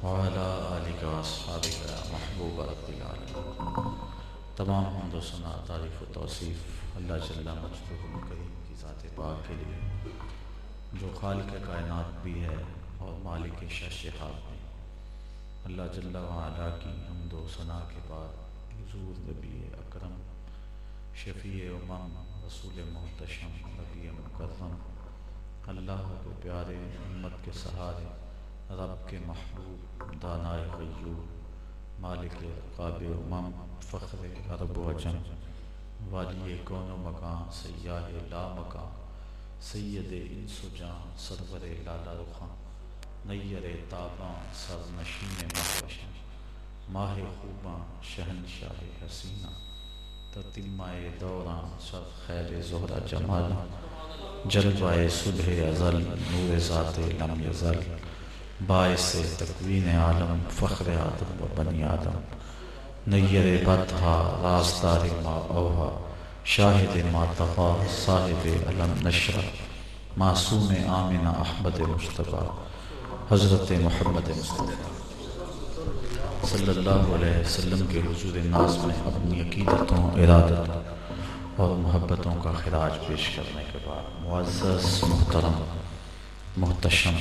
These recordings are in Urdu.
وعلى آلك وأصحابك يا محبوب رب العالمين۔ تمام حمد و ثنا، تعریف و توصیف اللہ جل مجدہ الکریم کی ذات پاک کے لیے، جو خالق کائنات بھی ہے اور مالک شہاب بھی۔ اللہ جل وعلا کی حمد و ثنا کے بعد حضور نبی اکرم، شفیع امم، رسول محتشم، نبی مکرم، اللہ کے پیارے، امت کے سہارے، رب کے محبوب، دانائے غیور، مالک رقاب امم، فخر عرب و عجم، والی کون و مکان، سیاہ لا مکان، سید انس و جان، سرور لالا رخاں، نیر تاباں، سر نشین مہوشاں، ماہ خوباں، شہنشاہ حسینہ، تتمہ دوراں، سر خیر زہرہ جمالاں، جلوہ صبح ازل، نور ذات لم یزل، باعث تکوین عالم، فخر آدم و بنی آدم، نیر بطحا، رازدار ما اوہا، شاہد ما طغا، صاحب علم نشرہ، معصوم آمنہ احمد مصطفیٰ، حضرت محمد مصطفیٰ صلی اللہ علیہ وسلم کے حضور ناز میں اپنی عقیدتوں، ارادتوں اور محبتوں کا خراج پیش کرنے کے بعد، معزز محترم محتشم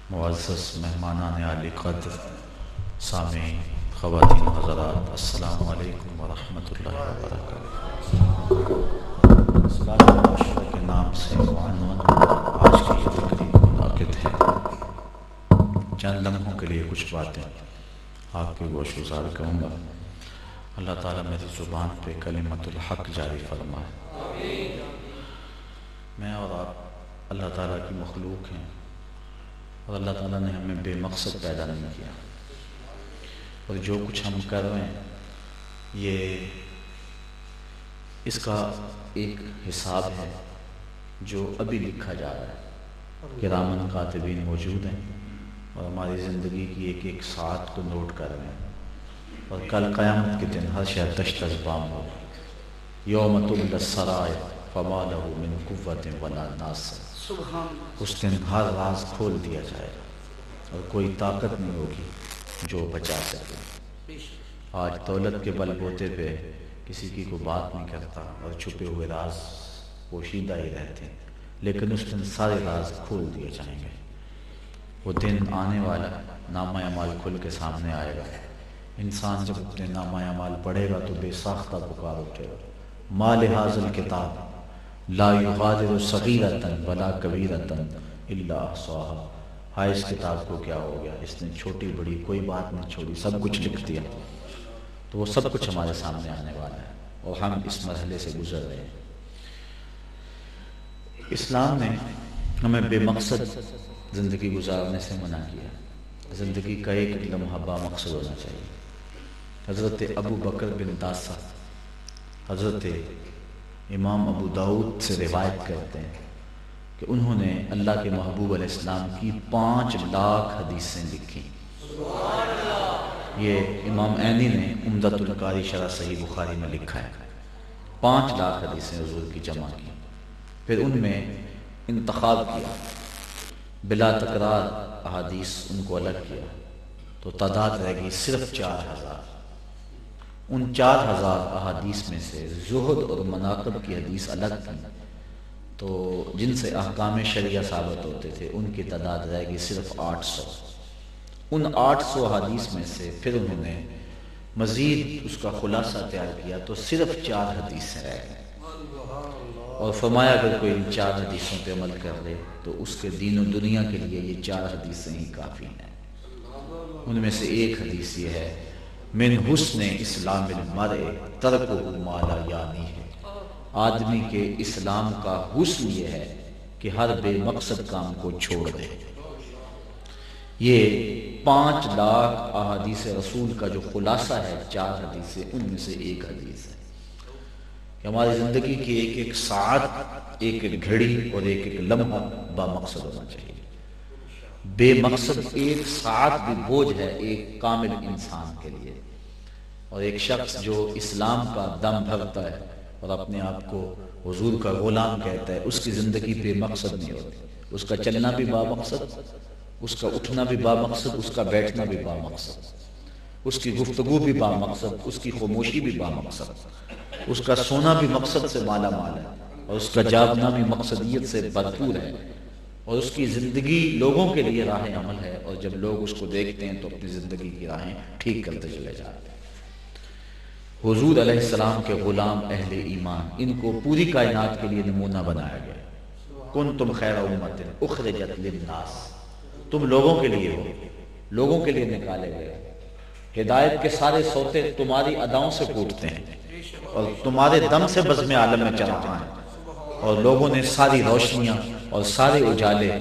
معزز مہمانان عالی قدر، سامعین، خواتین و حضرات، السلام علیکم ورحمۃ اللہ وبرکاتہ۔ صلاۃ معاشرہ کے نام سے معنون آج کی یہ تقریب منعقد ہے۔ چند لمحوں کے لیے کچھ باتیں آپ کے گوش گزار کروں گا۔ اللہ تعالیٰ میری زبان پہ کلمت الحق جاری فرمائے۔ میں اور آپ اللہ تعالیٰ کی مخلوق ہیں، اور اللہ تعالیٰ نے ہمیں بے مقصد پیدا نہیں کیا، اور جو کچھ ہم کر رہے ہیں یہ اس کا ایک حساب ہے جو ابھی لکھا جا رہا ہے۔ کرامن کاتبین موجود ہیں اور ہماری زندگی کی ایک ایک ساعت کو نوٹ کر رہے ہیں، اور کل قیامت کے دن ہر شے تشت ازبام ہو، یوم تبلی السرائر فما لہ من قوت ولا ناصر، اس دن ہر راز کھول دیا جائے گا اور کوئی طاقت نہیں ہوگی جو بچا سکے۔ آج دولت کے بل بوتے پہ کسی کی کوئی بات نہیں کرتا اور چھپے ہوئے راز پوشیدہ ہی رہتے ہیں، لیکن اس دن سارے راز کھول دیے جائیں گے۔ وہ دن آنے والا، نامہ اعمال کھل کے سامنے آئے گا۔ انسان جب اپنے نامہ اعمال پڑھے گا تو بے ساختہ پکار اٹھے گا، ما لہذا الکتاب لا یغادر صغیرۃ ولا کبیرۃ الا احصاها، ہائے اس کتاب کو کیا ہو گیا، اس نے چھوٹی بڑی کوئی بات نہیں چھوڑی، سب کچھ لکھ دیا۔ تو وہ سب کچھ ہمارے سامنے آنے والا ہے اور ہم اس مرحلے سے گزر رہے ہیں۔ اسلام نے ہمیں بے مقصد زندگی گزارنے سے منع کیا۔ زندگی کا ایک لمحہ با مقصد ہونا چاہیے۔ حضرت ابو بکر بن داسہ حضرت امام ابو داؤد سے روایت کرتے ہیں کہ انہوں نے اللہ کے محبوب علیہ السلام کی 5 لاکھ حدیثیں لکھی۔ یہ امام عینی نے عمدۃ القاری شرح صحیح بخاری میں لکھا ہے۔ 5 لاکھ حدیثیں حضور کی جمع کی، پھر ان میں انتخاب کیا، بلا تکرار احادیث ان کو الگ کیا، تو تعداد رہ گئی صرف 4000۔ ان 4000 احادیث میں سے زہد اور مناقب کی حدیث الگ تھی، تو جن سے احکام شریعہ ثابت ہوتے تھے ان کی تعداد رہ گئی صرف 800۔ ان 800 احادیث میں سے پھر انہوں نے مزید اس کا خلاصہ تیار کیا تو صرف 4 حدیثیں رہ گئیں، اور فرمایا اگر کوئی ان 4 حدیثوں پہ عمل کر لے تو اس کے دین و دنیا کے لیے یہ 4 حدیثیں ہی کافی ہیں۔ ان میں سے ایک حدیث یہ ہے، من حسن اسلام المرء ترکہ ما لا یعنی ہے، آدمی کے اسلام کا حسن یہ ہے کہ ہر بے مقصد کام کو چھوڑ دے۔ یہ 5 لاکھ احادیث رسول کا جو خلاصہ ہے 4 حدیثیں، ان میں سے ایک حدیث ہے کہ ہماری زندگی کی ایک ایک ساعت، ایک ایک گھڑی اور ایک ایک لمحہ با مقصد ہونا چاہیے۔ بے مقصد ایک ساعت بھی بوجھ ہے ایک کامل انسان کے لیے، اور ایک شخص جو اسلام کا دم بھرتا ہے اور اپنے آپ کو حضور کا غلام کہتا ہے، اس کی زندگی بے مقصد نہیں ہوتی، اس کا چلنا بھی با مقصد اس کا اٹھنا بھی با مقصد، اس کا بیٹھنا بھی با مقصد، اس کی گفتگو بھی با مقصد، اس کی خاموشی بھی با مقصد، اس کا سونا بھی مقصد سے مالا مال ہے، اور اس کا جاگنا بھی مقصدیت سے بھرپور ہے، اور اس کی زندگی لوگوں کے لیے راہ عمل ہے، اور جب لوگ اس کو دیکھتے ہیں تو اپنی زندگی کی راہیں ٹھیک کرتے چلے جاتے ہیں۔ حضور علیہ السلام کے غلام اہل ایمان، ان کو پوری کائنات کے لیے نمونہ بنایا گیا۔ کنتم خیر امت اخرجت للناس، تم لوگوں کے لیے ہو، لوگوں کے لیے نکالے گئے۔ ہدایت کے سارے سوتے تمہاری اداؤں سے پھوٹتے ہیں، اور تمہارے دم سے بزم عالم میں چراغاں ہیں، اور لوگوں نے ساری روشنیاں اور سارے اجالے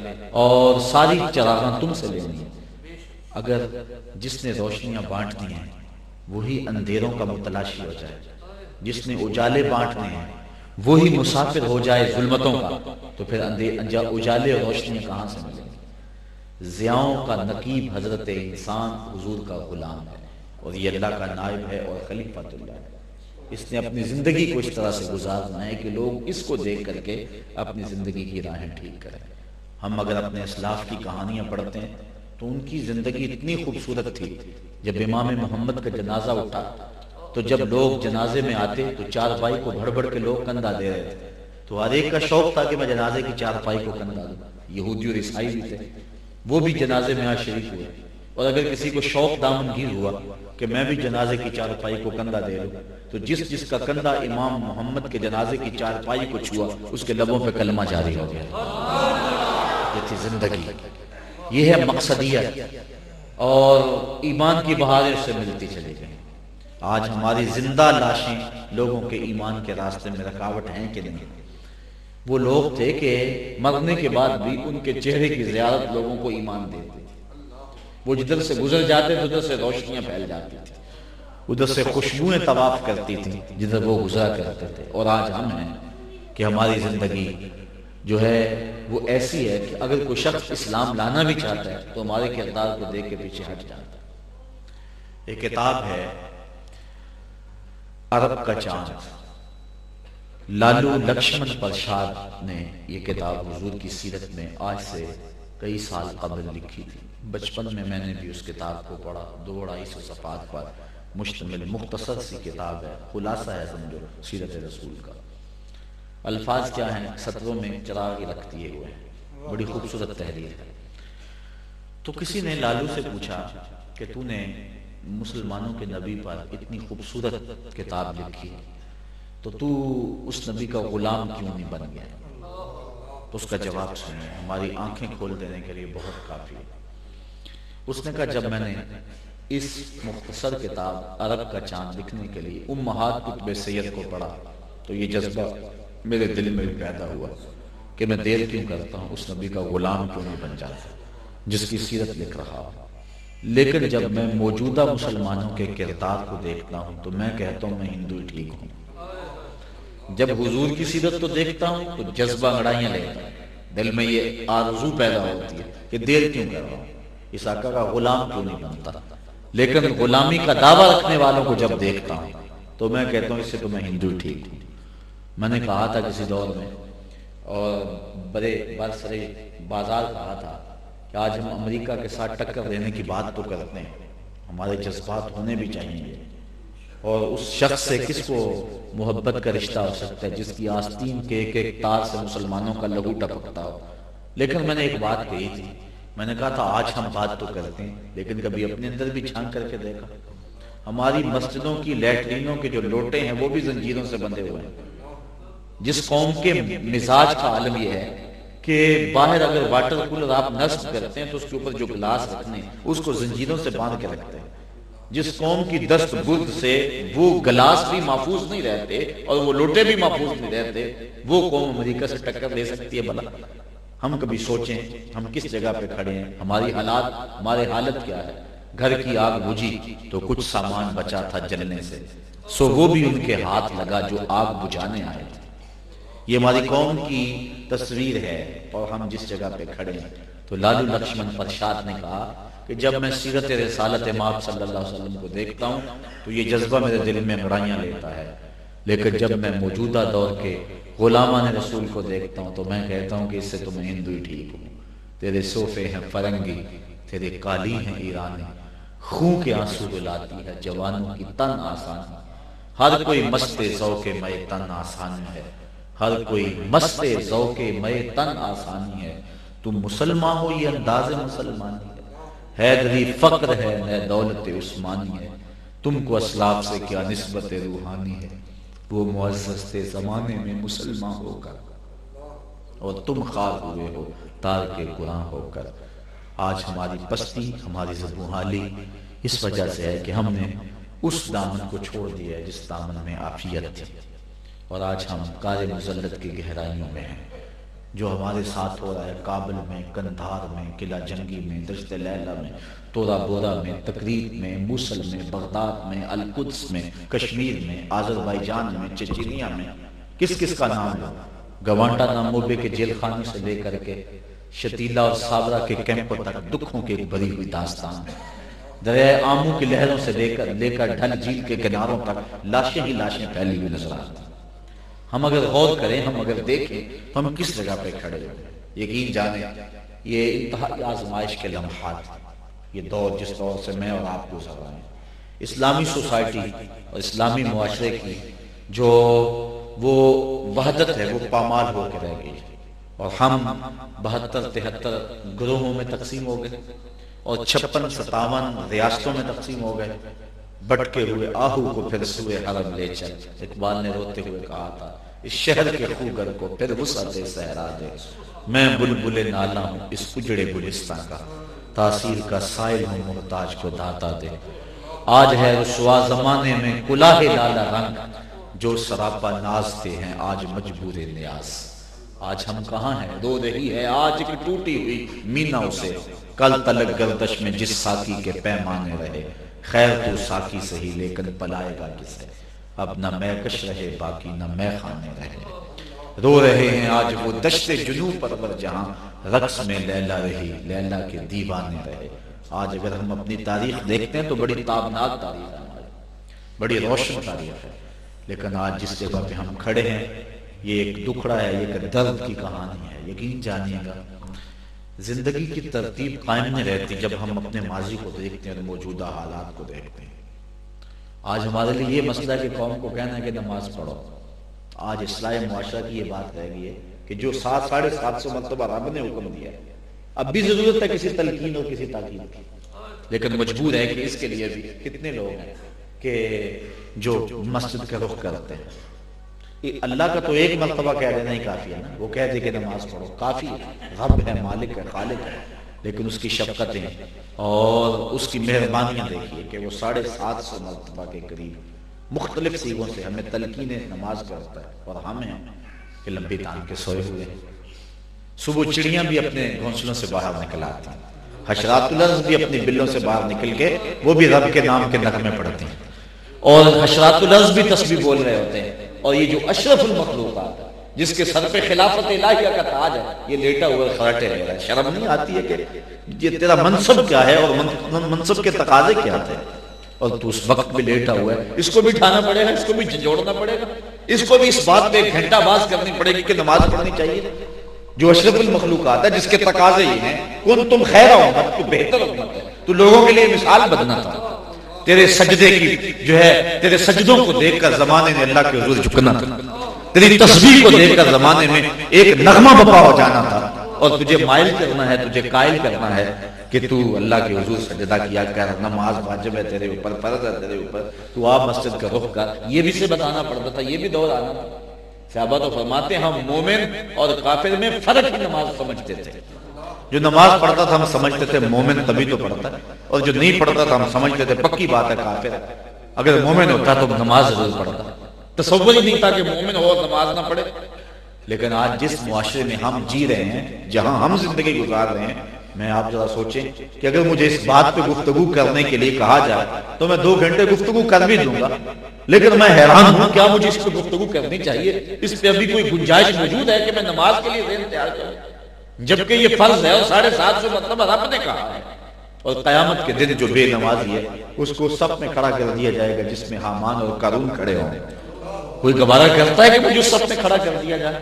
اور ساری چراغاں تم سے لینی ہیں۔ اگر جس نے روشنیاں بانٹ دی ہیں وہی اندھیروں کا متلاشی ہو جائے، جس نے اجالے بانٹنے ہیں وہی مسافر ہو جائے ظلمتوں کا، تو پھر اجالے اور روشنیاں کہاں سے ملیں گے؟ ضیاؤں کا نقیب حضرت انسان حضور کا غلام ہے، اور یہ اللہ کا نائب ہے اور خلیفۃ اللہ ہے۔ اس نے اپنی زندگی کو اس طرح سے گزارنا ہے کہ لوگ اس کو دیکھ کر کے اپنی زندگی کی راہیں ٹھیک کریں۔ ہم اگر اپنے اسلاف کی کہانیاں پڑھتے ہیں تو ان کی زندگی اتنی خوبصورت تھی۔ جب امام محمد کا جنازہ اٹھا تو جب لوگ جنازے میں آتے تو چارپائی کو بھڑ بھڑ کے لوگ کندھا دے رہے تھے، تو ہر ایک کا شوق تھا کہ میں جنازے کی چارپائی کو کندھا دوں۔ یہودی اور عیسائی بھی تھے، وہ بھی جنازے میں شریک ہوئے، اور اگر کسی کو شوق دامنگیر ہوا کہ میں بھی جنازے کی چارپائی کو کندھا دے لوں، تو جس جس کا کندھا امام محمد کے جنازے کی چارپائی کو چھوا اس کے لبوں پہ کلمہ جاری ہو گیا۔ یہ تھی زندگی، یہ ہے مقصدیت، اور ایمان کی بہاریں اس سے ملتی چلی گئیں۔ آج ہماری زندہ لاشیں لوگوں کے ایمان کے راستے میں رکاوٹ ہیں کہ نہیں؟ وہ لوگ تھے کہ مرنے کے بعد بھی ان کے چہرے کی زیارت لوگوں کو ایمان دیتی تھی۔ وہ جدھر سے گزر جاتے تو ادھر سے روشنیاں پھیل جاتی تھی، ادھر سے خوشبوئیں طواف کرتی تھی جدھر وہ گزرا کرتے تھے۔ اور آج ہم ہیں کہ ہماری زندگی جو ہے وہ ایسی ہے کہ اگر کوئی شخص اسلام لانا بھی چاہتا ہے تو ہمارے کردار کو دیکھ کے پیچھے ہٹ جاتا ہے۔ ایک کتاب ہے عرب کا چاند، لالو لکشمن پرشاد نے یہ کتاب حضور کی سیرت میں آج سے کئی سال قبل لکھی تھی۔ بچپن میں نے بھی اس کتاب کو پڑھا، 200-250 صفحات پر مشتمل مختصر سی کتاب ہے، خلاصہ ہے سمجھو سیرت رسول کا۔ الفاظ کیا ہیں؟ سطروں میں چراغ رکھ دیے ہوئے ہیں، بڑی خوبصورت تحریر ہے۔ تو کسی نے لالو سے پوچھا کہ تو نے مسلمانوں کے نبی پر اتنی خوبصورت کتاب لکھی تو تو اس نبی کا غلام کیوں نہیں بن گیا؟ تو اس کا جواب سنیں، ہماری آنکھیں کھول دینے کے لیے بہت کافی ہے۔ اس نے کہا جب میں نے اس مختصر کتاب عرب کا چاند لکھنے کے لیے امہات کتب سید کو پڑھا تو یہ جذبہ میرے دل میں پیدا ہوا کہ میں دیر کیوں کرتا ہوں، اس نبی کا غلام کیوں نہیں بن جاتا جس کی سیرت لکھ رہا ہوں۔ لیکن جب میں موجودہ مسلمانوں کے کردار کو دیکھتا ہوں تو میں کہتا ہوں میں ہندو ہی ٹھیک ہوں۔ جب حضور کی سیرت تو دیکھتا ہوں تو جذبہ انگڑائیاں لیتا ہوں، دل میں یہ آرزو پیدا ہوتی ہے کہ دیر کیوں کر رہا ہوں، اس آقا کا غلام کیوں نہیں بنتا۔ لیکن غلامی کا دعویٰ رکھنے والوں کو جب دیکھتا ہوں تو میں کہتا ہوں اس سے تو میں ہندو ہی ٹھیک ہوں۔ میں نے کہا تھا کسی دور میں، اور بڑے برسرے بازار کہا تھا کہ آج ہم امریکہ کے ساتھ ٹکر دینے کی بات تو کرتے ہیں، ہمارے جذبات ہونے بھی چاہیے، اور اس شخص سے کس کو محبت کا رشتہ ہو سکتا ہے جس کی آستین کے ایک ایک تار سے مسلمانوں کا لہو ٹپکتا ہو۔ لیکن میں نے ایک بات کہی تھی، میں نے کہا تھا آج ہم بات تو کرتے ہیں لیکن کبھی اپنے اندر بھی جھانک کر کے دیکھا، ہماری مسجدوں کی لیٹرینوں کے جو لوٹے ہیں وہ بھی زنجیروں سے بندھے ہوئے ہیں۔ جس قوم کے مزاج کا عالم یہ ہے کہ باہر اگر واٹر کولر آپ نصب کرتے ہیں تو اس کے اوپر جو گلاس رکھنے اس کو زنجیروں سے باندھ کے رکھتے ہیں۔ جس قوم کی دست برد سے وہ گلاس بھی محفوظ نہیں رہتے اور وہ لوٹے بھی محفوظ نہیں رہتے، وہ قوم امریکہ سے ٹکر لے سکتی ہے بھلا؟ ہم کبھی سوچیں ہم کس جگہ پہ کھڑے ہیں، ہماری ہماری حالت کیا ہے۔ گھر کی آگ بجھی تو کچھ سامان بچا تھا جلنے سے، سو وہ بھی ان کے ہاتھ لگا جو آگ بجھانے آئے تھے۔ یہ ہماری قوم کی تصویر ہے اور ہم جس جگہ پہ کھڑے ہیں۔ تو لالو لکشمن پرشاد نے کہا کہ جب میں سیرت رسالت مآب صلی اللہ علیہ وسلم کو دیکھتا ہوں تو یہ جذبہ میرے دل میں انگڑائیاں لیتا ہے، لیکن جب میں موجودہ دور کے غلامان رسول کو دیکھتا ہوں تو میں کہتا ہوں کہ اس سے تو میں ہندو ہی ٹھیک ہوں۔ تیرے صوفے ہیں فرنگی، تیرے قالی ہیں ایرانی، خون کے آنسو رلاتی ہے جوانوں کی تن آسانی، ہر کوئی مست ذوق مے تن آسانی ہے، ہر کوئی مست ذوق مے تن آسانی ہے، تم مسلمان ہو یہ انداز مسلمانی ہے، حیدری فقر ہے نہ دولت عثمانی ہے، تم کو اسلاف سے کیا نسبت روحانی ہے، وہ معزز تھے زمانے میں مسلمان ہو کر اور تم خار ہوئے ہو تار کے گناہ ہو کر۔ آج ہماری پستی، ہماری زبوحالی اس وجہ سے ہے کہ ہم نے اس دامن کو چھوڑ دیا ہے جس دامن میں عافیت تھی، اور آج ہم کار مذلت کی گہرائیوں میں ہیں۔ جو ہمارے ساتھ ہو رہا ہے کابل میں، کندھار میں، قلعہ جنگی میں، دشت لیلہ میں، تورا بورا میں، تقریب میں، موصل میں، بغداد میں، القدس میں، کشمیر میں، آذربائیجان میں، چچینیا میں، کس کس کا نام لو، گوانٹا ناموبے کے جیل خانے سے لے کر کے شتیلا اور صابرہ کے کیمپوں تک دکھوں کی ایک بری ہوئی داستان ہے۔ دریائے آمو کی لہروں سے لے کر ڈھل جھیل کے کناروں تک لاشیں ہی لاشیں پھیلی ہوئی نظر آتی ہیں۔ ہم اگر غور کریں، ہم اگر دیکھیں تو ہم کس جگہ پہ کھڑے ہوئے، یقین جانیں یہ انتہائی آزمائش کے لمحات، یہ دور جس دور سے میں اور آپ گزر رہے ہیں، اسلامی سوسائٹی اور اسلامی معاشرے کی جو وہ وحدت ہے وہ پامال ہو کے رہ گئی، اور ہم 72-73 گروہوں میں تقسیم ہو گئے اور 56-57 ریاستوں میں تقسیم ہو گئے۔ بٹکے ہوئے آہو کو پھر سوئے حرم لے چل، اقبال نے روتے ہوئے کہا تھا، اس شہر کے خوگر کو پھر وسعت صحرا دے، میں بلبل نالا ہوں اس اجڑے گلستان کا، تاثیر کا سائل ہوں محتاج کو داتا دے، آج ہے رسوا زمانے میں کلاہ لالا رنگ، جو سراپا نازتے ہیں آج مجبور نیاز۔ آج ہم کہاں ہیں، رو رہی ہے آج کی ٹوٹی ہوئی مینا اسے، کل تلک گردش میں جس ساکی کے پیمانے رہے، خیر تو ساکی سہی لیکن پلائے گا کسے، اب نہ میں کش رہے باقی نہ میں خانے رہے، رو رہے ہیں آج وہ دشت جنوب پرور جہاں رقص میں لیلا رہی لیلا کے دیوانے رہے۔ آج اگر ہم اپنی تاریخ دیکھتے ہیں تو بڑی تابناک تاریخ ہے ہماری، بڑی روشن تاریخ ہے، لیکن آج جس جگہ پہ ہم کھڑے ہیں یہ ایک دکھڑا ہے، یہ ایک درد کی کہانی ہے۔ یقین جانیے گا زندگی کی ترتیب قائم نہیں رہتی جب ہم اپنے ماضی کو دیکھتے ہیں اور موجودہ حالات کو دیکھتے ہیں۔ آج ہمارے لیے یہ مسئلہ ہے کہ قوم کو کہنا ہے کہ نماز پڑھو، آج اصلاح معاشرہ کی یہ بات رہ گئی ہے کہ جو 700-750 مرتبہ رب نے حکم دیا ہے، اب بھی ضرورت ہے کسی تلقین اور کسی تاکید کی، لیکن مجبور ہے کہ اس کے لیے بھی کتنے لوگ ہیں کہ جو مسجد کا رخ کرتے ہیں۔ اللہ کا تو ایک مرتبہ کہہ دینا ہی کافی ہے نا، وہ کہہ دے کہ نماز پڑھو کافی ہے، رب ہے، مالک ہے، خالق ہے، لیکن اس کی شفقتیں اور اس کی مہربانیاں دیکھیے کہ وہ 750 مرتبہ کے قریب مختلف سیغوں سے ہمیں تلقین نماز کرتا ہے، اور ہم ہیں کہ لمبی تان کے سوئے ہوئے ہیں۔ صبح چڑیاں بھی اپنے گھونسلوں سے باہر نکل آتی ہیں، حشرات الارض بھی اپنی بلوں سے باہر نکل کے وہ بھی رب کے نام کے نغمے پڑھتی ہیں، اور حشرات الارض بھی تسبیح بول رہے ہوتے ہیں، اور یہ جو اشرف المخلوقات ہے جس کے سر پہ خلافت الہیہ کا تاج ہے، یہ لیٹا ہوا خراٹے لے رہا ہے۔ شرم نہیں آتی ہے کہ یہ تیرا منصب کیا ہے اور منصب کے تقاضے کیا تھے، اور تو اس وقت بھی لیٹا ہوا ہے، اس کو بھی اٹھانا پڑے گا، اس کو بھی جھنجھوڑنا پڑے گا، اس کو بھی اس بات پہ گھنٹہ باز کرنی پڑے گی کہ نماز پڑھنی چاہیے۔ جو اشرف المخلوقات ہے جس کے تقاضے یہ ہیں، کن تم خیر امت، تو بہتر امت ہے، تو لوگوں کے لیے مثال بدنا تھا، تیرے سجدے کی جو ہے تیرے سجدوں کو دیکھ کر زمانے نے اللہ کے حضور جھکنا تھا، تیری تسبیح کو دیکھ کر زمانے میں ایک نغمہ بپا ہو جانا تھا، اور تجھے مائل کرنا ہے، تجھے قائل کرنا ہے کہ تو اللہ کے حضور سجدہ کیا کر، نماز واجب ہے تیرے اوپر، فرض ہے تیرے اوپر، تو آپ مسجد کا رخ کر۔ یہ بھی سے بتانا پڑتا تھا، یہ بھی دور آنا تھا۔ صحابہ تو فرماتے ہم مومن اور کافر میں فرق ہی نماز سمجھتے تھے، جو نماز پڑھتا تھا ہم سمجھتے تھے مومن تبھی تو پڑھتا ہے، اور جو نہیں پڑھتا تھا ہم سمجھتے تھے پکی بات ہے کافر ہے، اگر مومن ہوتا تو نماز ضرور پڑھتا، تصور ہی نہیں تھا کہ مومن ہو اور نماز نہ پڑھے۔ لیکن آج جس معاشرے میں ہم جی رہے ہیں، جہاں ہم زندگی گزار رہے ہیں، میں آپ ذرا سوچیں کہ اگر مجھے اس بات پہ گفتگو کرنے کے لیے کہا جائے تو میں 2 گھنٹے گفتگو کر بھی دوں گا، لیکن میں حیران ہوں کیا مجھے اس پہ گفتگو کرنی چاہیے، اس پہ ابھی کوئی گنجائش موجود ہے کہ میں نماز کے لیے ذہن تیار کروں، جبکہ یہ فرض ہے اور 750 مرتبہ رب نے کہا ہے، اور قیامت کے دن جو بے نمازی ہے اس کو سب میں کھڑا کر دیا جائے گا جس میں حامان اور قارون کھڑے ہوں۔ کوئی گوارا کرتا ہے کہ مجھے سب میں کھڑا کر دیا جائے؟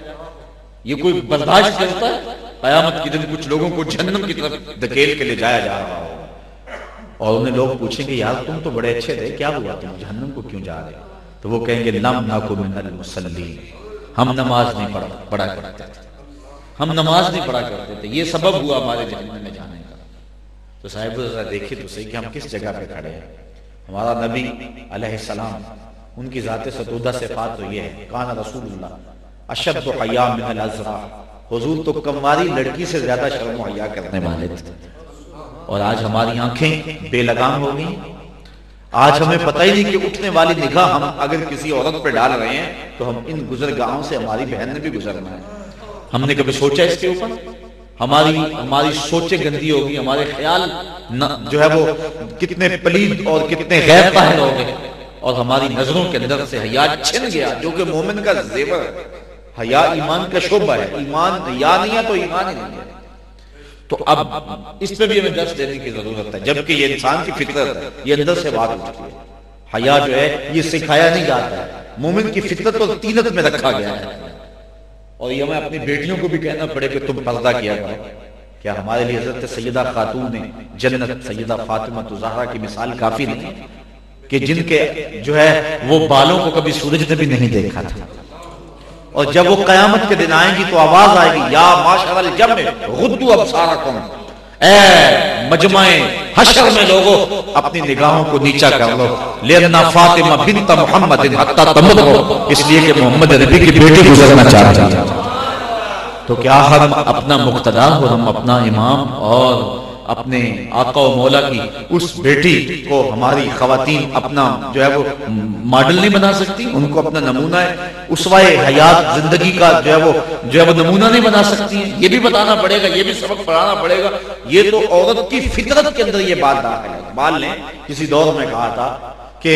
یہ کوئی برداشت کرتا ہے؟ قیامت کے دن کچھ لوگوں کو جہنم کی طرف دھکیل کے لے جایا جا رہا ہو اور انہیں لوگ پوچھیں گے یار تم تو بڑے اچھے تھے، کیا ہوا تم جہنم کو کیوں جا رہے؟ تو وہ کہیں گے لم نکن من المصلین، ہم نماز نہیں پڑھا کرتے تھے، ہم نماز نہیں پڑھا کرتے تھے، یہ سبب ہوا ہمارے جہنم میں جانے کا۔ تو صاحب ذرا دیکھیے تو صحیح کہ ہم کس جگہ پہ کھڑے ہیں۔ ہمارا نبی علیہ السلام، ان کی ذات ستودہ صفات تو یہ ہے، کان رسول اللہ اشد حیا من الازرا، حضور تو کنواری لڑکی سے زیادہ شرم و حیا کرنے والے تھے۔ اور آج ہماری آنکھیں بے لگام ہو گئی، آج ہمیں پتہ ہی نہیں کہ اٹھنے والی نگاہ ہم اگر کسی عورت پہ ڈال رہے ہیں تو ہم ان گزرگاہوں سے ہماری بہن نے بھی گزرنا ہے۔ ہم نے کبھی سوچا اس کے اوپر؟ ہماری سوچیں گندی ہوگی، ہمارے خیال جو ہے وہ کتنے پلید اور کتنے غیر طاہر ہو گئے، اور ہماری نظروں کے اندر سے حیا چھن گیا، جو کہ مومن کا زیور ہے۔ حیا ایمان کا شعبہ ہے، ایمان حیا نہیں ہے تو ایمان ہی نہیں ہے۔ تو اب اس پہ بھی ہمیں درس دینے کی ضرورت ہے، جبکہ یہ انسان کی فطرت ہے، یہ اندر سے بات اٹھتی ہے۔ حیا جو ہے یہ سکھایا نہیں جاتا ہے، مومن کی فطرت اور طینت میں رکھا گیا ہے۔ اور یہ ہمیں اپنی بیٹیوں کو بھی کہنا پڑے کہ تم پردہ کیا کرو۔ کیا ہمارے لیے حضرت سیدہ خاتون جنت سیدہ فاطمہ زہرا کی مثال کافی نہیں کہ جن کے جو ہے وہ بالوں کو کبھی سورج نے بھی نہیں دیکھا تھا، اور جب وہ قیامت کے دن آئیں گی تو آواز آئے گی یا معاشر الجمع غضوا ابصارکم، اے مجمع حشر میں لوگوں اپنی نگاہوں کو نیچا کر لو، لأن فاطمہ بنت محمد حتی تمر، اس لیے کہ محمد نبی کی بیٹی گزرنا چاہتی ہے۔ تو کیا ہم اپنا مقتدا اور ہم اپنا امام اور اپنے آقا و مولا کی اس بیٹی کو ہماری خواتین اپنا جو ہے وہ ماڈل نہیں بنا سکتی؟ ان کو اپنا نمونہ ہے، اسوہ حیات زندگی کا جو ہے وہ نمونہ نہیں بنا سکتی ہیں؟ یہ بھی بتانا پڑے گا، یہ بھی سبق پڑھانا پڑے گا۔ یہ تو عورت کی فطرت کے اندر یہ بات داخل ہے۔ اقبال نے کسی دور میں کہا تھا کہ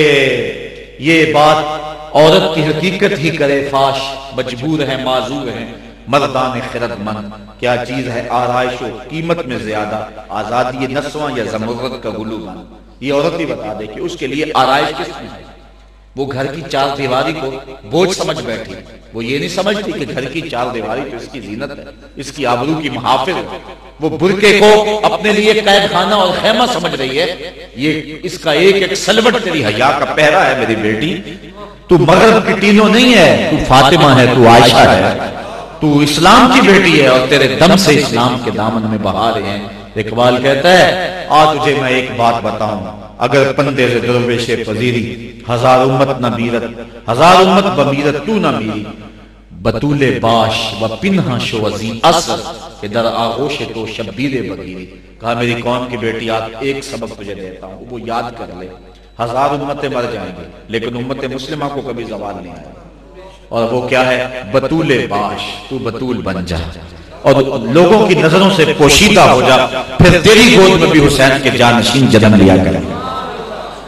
یہ بات عورت کی حقیقت ہی کرے فاش، مجبور ہے معذور ہے مردان خرد مند، کیا چیز ہے آرائش و قیمت میں زیادہ، آزادی نسواں یا زمرد کا گلو بند۔ یہ عورت ہی بتا دے کہ اس کے لیے آرائش کس میں ہے۔ وہ گھر کی چار دیواری کو بوجھ سمجھ بیٹھی، وہ یہ نہیں سمجھتی کہ گھر کی چار دیواری تو اس کی زینت ہے، اس کی آبرو کی محافظ ہے۔ وہ برقعے کو اپنے لیے قید خانہ اور خیمہ سمجھ رہی ہے، یہ اس کا ایک ایک سلوٹ تیری حیا کا پہرا ہے میری بیٹی۔ تو مغرب کی ٹینوں نہیں ہے، تو فاطمہ ہے، تو عائشہ ہے، تو اسلام کی بیٹی ہے، اور تیرے دم سے اسلام کے دامن میں بہا رہے ہیں۔ اقبال کہتا ہے آ تجھے میں ایک بات بتاؤں، اگر پندے سے درویش پذیری، ہزار امت نہ میرت، ہزار امت بمیرت تو نہ میری، بطول باش و پنہا شوزی اثر کہ در آغوش تو شبیر بغیری۔ کہا میری قوم کی بیٹی آج ایک سبق تجھے دیتا ہوں، وہ یاد کر لے، ہزار امتیں مر جائیں گے لیکن امت مسلمہ کو کبھی زوال نہیں آئے، اور وہ کیا ہے؟ بطول باش، تو بطول بن جا اور لوگوں کی نظروں سے پوشیدہ ہو جا، پھر تیری گود میں بھی حسین کے جانشین جنم لیا کریں۔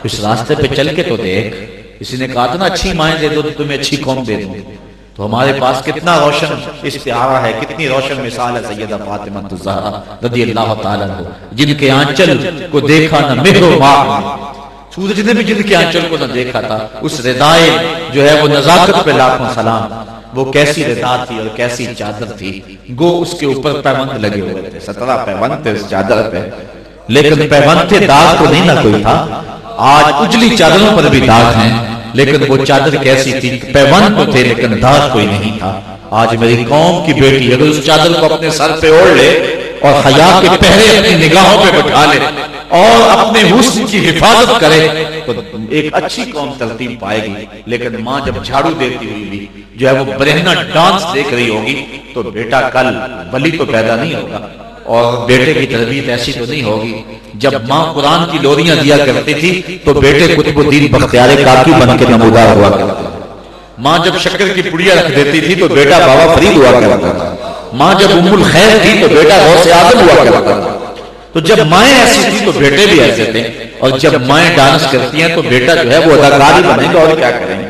اس راستے پہ چل کے تو دیکھ، کسی نے کہا تھا نا اچھی مائیں دے دو تو تمہیں اچھی قوم دے دوں، تو ہمارے پاس کتنا روشن استعارہ ہے، کتنی روشن مثال ہے سیدہ فاطمہ الزہرا رضی اللہ تعالیٰ عنہ، جن کے آنچل کو دیکھا نہ مہر و ماہ، سورج نے بھی جن کے آنچل کو نہ دیکھا تھا، اس ردائے جو ہے وہ نزاکت پہ لاکھوں سلام، وہ کیسی ردا تھی اور کیسی چادر تھی، گو اس کے اوپر پیوند لگے ہوئے تھے، 17 پیوند تھے اس چادر پہ، لیکن پیوند تھے، داغ تو نہیں نہ کوئی تھا۔ آج اجلی چادروں پر بھی داغ ہیں، لیکن وہ چادر کیسی تھی؟ پیوند تو تھے لیکن داغ کوئی نہیں تھا۔ آج میری قوم کی بیٹی اگر اس چادر کو اپنے سر پہ اوڑھ لے اور حیا کے پہرے اپنی نگاہوں پہ بٹھا لے اور اپنے حسن کی حفاظت کرے تو ایک اچھی قوم ترتیب پائے گی، لیکن ماں جب جھاڑو دیتی ہوئی بھی جو ہے وہ برہنہ ڈانس دیکھ رہی ہوگی تو بیٹا کل ولی تو پیدا نہیں ہوگا، اور بیٹے کی تربیت ایسی تو نہیں ہوگی۔ جب ماں قرآن کی لوریاں دیا کرتی تھی تو بیٹے قطب الدین بختیار کاکی بن کے نمودار ہوا کرتے تھے۔ ماں جب شکر کی پڑیا رکھ دیتی تھی تو بیٹا بابا فرید ہوا کرتا تھا۔ ماں جب ام الخیر تھی تو بیٹا غوث اعظم ہوا کرتا تھا۔ تو جب مائیں ایسی تھی تو بیٹے بھی ایسے تھے، اور جب مائیں ڈانس کرتی ہیں تو بیٹا جو ہے وہ اداکاری بنے گا، اور کیا کریں گے۔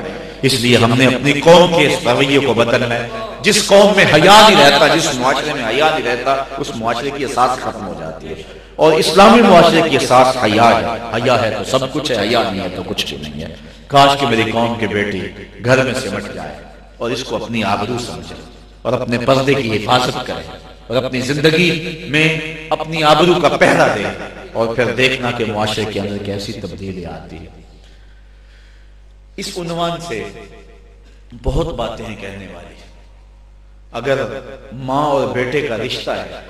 اس لیے ہم نے اپنی قوم کے اس رویے کو بدلنا ہے۔ جس قوم میں حیا نہیں رہتا، جس معاشرے میں حیا نہیں رہتا، اس معاشرے کی اساس ختم ہو جاتی ہے، اور اسلامی معاشرے کی اساس حیا ہے۔ حیا ہے تو سب کچھ ہے، حیا نہیں ہے تو کچھ بھی نہیں ہے۔ کاش کہ میری قوم کے بیٹی گھر میں سمٹ جائے اور اس کو اپنی آبرو سمجھے اور اپنے پردے کی حفاظت کرے اور اپنی زندگی میں اپنی آبرو کا پہرا دے، اور پھر دیکھنا کہ معاشرے کے اندر کیسی تبدیلی آتی ہے۔ اس عنوان سے بہت باتیں ہیں کہنے والی۔ اگر ماں اور بیٹے کا رشتہ ہے،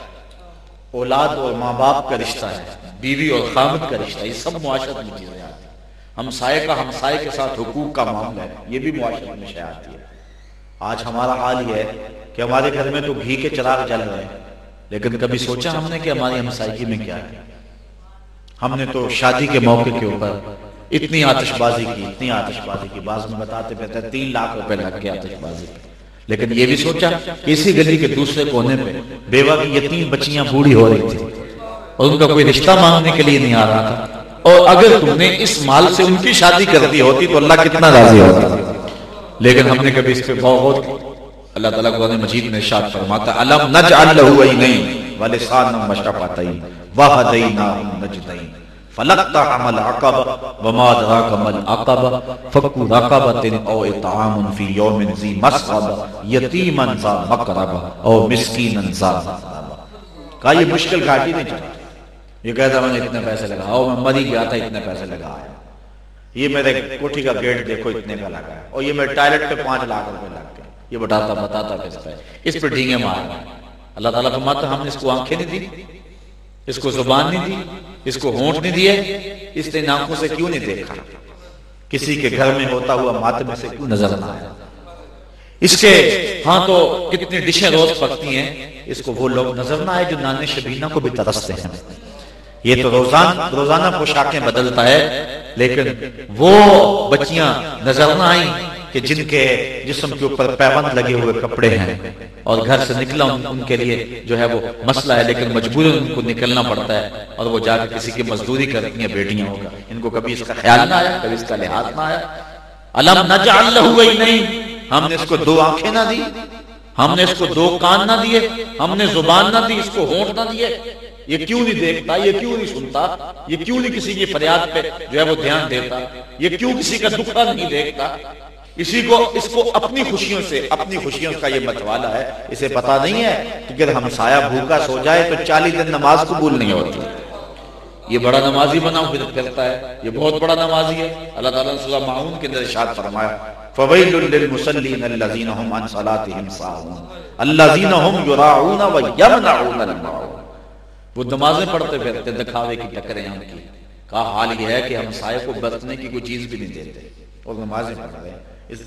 اولاد اور ماں باپ کا رشتہ ہے، بیوی اور خامد کا رشتہ ہے، یہ سب معاشرت میں چیزیں آتی ہیں۔ ہمسائے کا ہمسائے کے ساتھ حقوق کا معاملہ ہے، یہ بھی معاشرت میں شے آتی ہے۔ آج ہمارا حال یہ ہے کہ ہمارے گھر میں تو گھی کے چراغ جل رہے ہیں، لیکن کبھی سوچا ہم نے کہ ہماری ہمسائیگی میں کیا ہے؟ ہم نے تو شادی کے موقع کے اوپر اتنی آتش بازی کی، بعض میں بتاتے پھرتے 3 لاکھ روپے لگ کے آتش بازی کی، لیکن یہ بھی سوچا کہ اسی گلی کے دوسرے کونے پہ بیوہ کی یتیم بچیاں بوڑھی ہو رہی تھی اور ان کا کوئی رشتہ مانگنے کے لیے نہیں آ رہا تھا، اور اگر تم نے اس مال سے ان کی شادی کر دی ہوتی تو اللہ کتنا راضی ہوتا، لیکن ہم نے کبھی اس پہ غور کیا؟ اللہ تعالیٰ قرآن مجید میں ارشاد فرماتا ہے الم نجعل له عینین ولسانا وشفتین وہدیناہ النجدین فلاقتحم العقبہ وما ادراک ما العقبہ فک رقبۃ او اطعام فی یوم ذی مسغبہ یتیما ذا مقربہ او مسکینا ذا متربہ۔ کہا یہ مشکل گھاٹی نہیں چلتی، یہ کہتا میں نے اتنے پیسے لگا، میں مری گیا تھا اتنے پیسے لگایا، یہ میرے کوٹھی کا گیٹ دیکھو اتنے کا لگا ہے، اور یہ میرے ٹائلٹ پہ 5 لاکھ روپے لگ گئے، یہ بتاتا پھرتا ہے، اس پہ ڈھینگے مار رہا ہے۔ اللہ تعالیٰ فرماتا ہم نے اس کو آنکھیں نہیں دی، اس کو زبان نہیں دی، اس کو ہونٹ نہیں دیے، اس نے آنکھوں سے کیوں نہیں دیکھا؟ کسی کے گھر میں ہوتا ہوا ماتم سے کیوں نظر نہ آیا؟ اس کے ہاں تو کتنی ڈشیں روز پکتی ہیں، اس کو وہ لوگ نظر نہ آئے جو نانے شبینہ کو بھی ترستے ہیں۔ یہ تو روزانہ پوشاکیں بدلتا ہے، لیکن وہ بچیاں نظر نہ آئیں کہ جن کے جسم کے اوپر پیبند لگے ہوئے کپڑے ہیں اور گھر سے نکلا ان کے لیے جو ہے وہ مسئلہ ہے، لیکن مجبوراً ان کو نکلنا پڑتا ہے اور وہ جا کے کسی کی مزدوری کرتی ہیں بیٹیاں ہوگا، ان کو کبھی اس کا خیال نہ آیا، کبھی اس کا لحاظ نہ آیا۔ الم نجعل له عینین، ہم نے اس کو 2 آنکھیں نہ دی، ہم نے اس کو 2 کان نہ دیے، ہم نے زبان نہ دی، اس کو ہونٹ نہ دیے، یہ کیوں نہیں دیکھتا، یہ کیوں نہیں سنتا، یہ کیوں نہیں کسی کی فریاد پہ جو ہے وہ دھیان دیتا، یہ کیوں کسی کا دکھا نہیں دیکھتا؟ اس کو اپنی خوشیوں کا یہ متوالا ہے، اسے پتا نہیں ہے کہ اگر ہمسایہ بھوکا سو جائے تو 40 دن نماز قبول نہیں ہوتی۔ یہ بڑا نمازی بنا پھرتا ہے، یہ بہت بڑا نمازی ہے۔ اللہ تعالیٰ نے سورہ ماعون کے اندر ارشاد فرمایا فَوَيْلٌ لِّلْمُصَلِّينَ الَّذِينَ هُمْ عَنْ صَلَاتِهِمْ سَاهُونَ الَّذِينَ هُمْ يُرَاعُونَ وَيَمْنَعُونَ الْمَاعُونَ۔ وہ نمازیں پڑھتے پھرتے دکھاوے کی ٹکریں ہم کی، کہا حال یہ ہے کہ ہم سائے کو برتنے کی کوئی چیز بھی نہیں دیتے اور نمازیں پڑھ رہے ہیں۔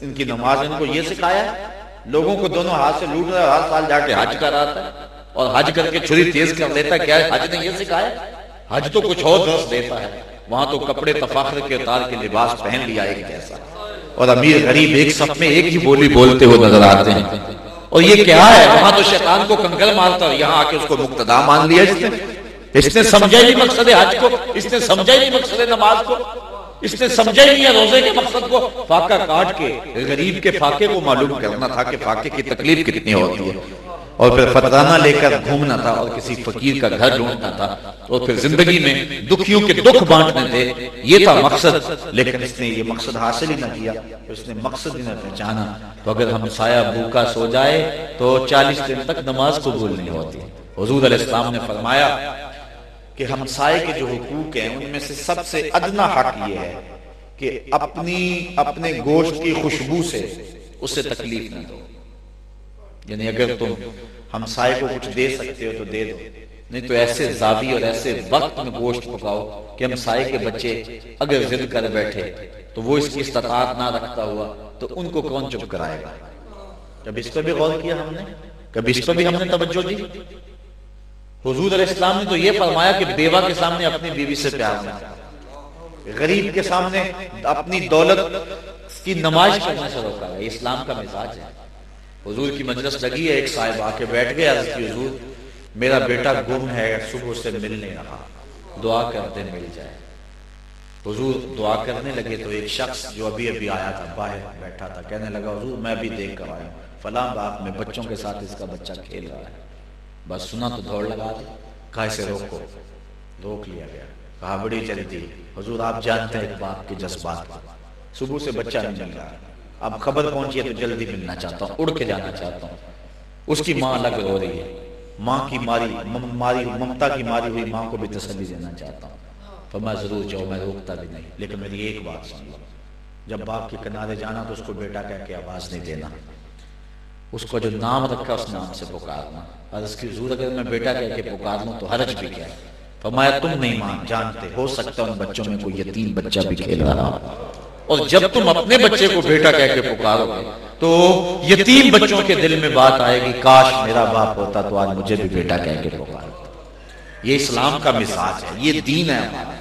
ان کی نماز ان کو یہ سکھایا ہے، لوگوں کو دونوں ہاتھ سے لوٹ رہا ہے، ہر سال جا کے حج کر آتا ہے اور حج کر کے چھری تیز کر لیتا ہے، کیا حج نے یہ سکھایا؟ حج تو کچھ اور درس دیتا ہے، وہاں تو کپڑے تفاخر کے اتار کے لباس پہن لیا ایک جیسا، اور امیر غریب ایک صف میں ایک ہی بولی بولتے ہوئے نظر آتے ہیں، اور یہ کیا ہے؟ وہاں تو شیطان کو کنکر مارتا ہے، یہاں آ کے اس کو مقتدا مان لیا اس نے سمجھا ہی نہیں مقصد حج کو، اس نے سمجھا ہی نہیں مقصد نماز کو، اس نے سمجھا ہی نہیں ہے روزے کے مقصد کو۔ فاقہ کاٹ کے غریب کے فاقے کو معلوم کرنا تھا کہ فاقے کی تکلیف کتنی ہوتی ہے، اور پھر فطرانہ لے کر گھومنا تھا اور کسی فقیر کا گھر ڈھونڈنا تھا، اور پھر زندگی میں دکھیوں کے دکھ بانٹنے تھے، یہ تھا مقصد۔ لیکن اس نے یہ مقصد حاصل ہی نہ کیا، اس نے مقصد ہی نہ پہچانا۔ تو اگر ہمسایہ بھوکا سو جائے تو 40 دن تک نماز قبول نہیں ہوتی۔ حضور علیہ السلام نے فرمایا کہ ہمسائے کے جو حقوق ہیں ان میں سے سب سے ادنا حق یہ ہے کہ اپنے گوشت کی خوشبو سے اسے تکلیف نہ دو۔ یعنی اگر تم ہمسائے کو کچھ دے سکتے ہو تو دے دو، نہیں تو ایسے زاوی اور ایسے وقت میں گوشت پکاؤ کہ ہمسائے کے بچے اگر ضد کر بیٹھے تو وہ اس کی استطاعت نہ رکھتا ہوا تو ان کو کون چپ کرائے گا؟ کبھی اس پہ بھی غور کیا ہم نے؟ کبھی اس پہ بھی ہم نے توجہ دی؟ حضور علیہ السلام نے تو یہ فرمایا کہ بیوہ کے سامنے اپنی بیوی سے پیار نہ، غریب کے سامنے اپنی دولت کی نمائش کرنے سے روکا ہے۔ اسلام کا مزاج ہے۔ حضور کی مجلس لگی ہے، ایک صاحب آ کے بیٹھ گئے، عرض کی حضور میرا بیٹا گم ہے، صبح سے مل نہیں رہا، دعا کرتے مل جائے۔ حضور دعا کرنے لگے تو ایک شخص جو ابھی آیا تھا باہر بیٹھا تھا کہنے لگا حضور میں بھی دیکھ کر آیا ہوں، فلاں باغ میں بچوں کے ساتھ اس کا بچہ کھیل رہا ہے۔ بس سنا تو دوڑ لگا دی، کہا اسے روکو، روک لیا گیا، کہا بڑی جلدی، حضور آپ جانتے ہیں ایک باپ کے جذبات، صبح سے بچہ نہیں مل رہا، اب خبر پہنچی ہے تو جلدی ملنا چاہتا ہوں، اڑ کے جانا چاہتا ہوں۔ اس کی ماں الگ رو رہی ہے، ماں کی ممتا کی ماری ہوئی ماں کو بھی تسلی دینا چاہتا ہوں. فرمایا ضرور جاؤ، میں روکتا بھی نہیں، لیکن میری ایک بات سن لو، جب باپ کے کنارے جانا تو اس کو بیٹا کہہ کے آواز نہیں دینا، اس کو جو نام رکھا اس نام سے پکارنا، اور اس کی ضرورت اگر میں بیٹا کہہ کے پکار لوں تو حرج بھی کیا ہے. فرمایا تم نہیں جانتے، ہو سکتا ان بچوں میں کوئی یتیم بچہ بھی کھیل رہا ہو، اور جب تم اپنے بچے کو بیٹا کہہ کے پکارو گے تو یتیم بچوں کے دل میں بات آئے گی، کاش میرا باپ ہوتا تو آج مجھے بھی بیٹا کہہ کے پکارتا. یہ اسلام کا مزاج ہے، یہ دین ہے ہمارا،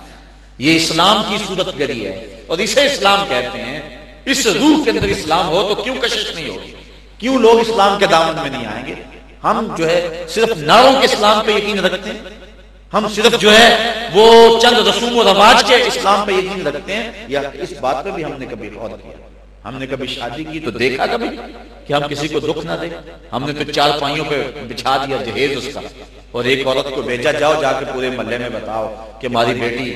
یہ اسلام کی صورت گری ہے، اور اسے اسلام کہتے ہیں. اس روح کے اندر اسلام ہو تو کیوں کشش نہیں ہوگی؟ کیوں لوگ اسلام کے دامن میں نہیں آئیں گے؟ ہم جو ہے صرف نعروں کے اسلام پہ یقین رکھتے ہیں، ہم صرف جو ہے وہ چند رسوم و رواج کے اسلام پہ یقین رکھتے ہیں، یا اس بات پہ بھی ہم نے کبھی غور کیا؟ ہم نے کبھی شادی کی تو دیکھا کبھی کہ ہم کسی کو دکھ نہ دیں؟ ہم نے تو چار پائیوں پہ بچھا دیا جہیز اس کا، اور ایک عورت کو بھیجا، جاؤ جا کے پورے محلے میں بتاؤ کہ ہماری بیٹی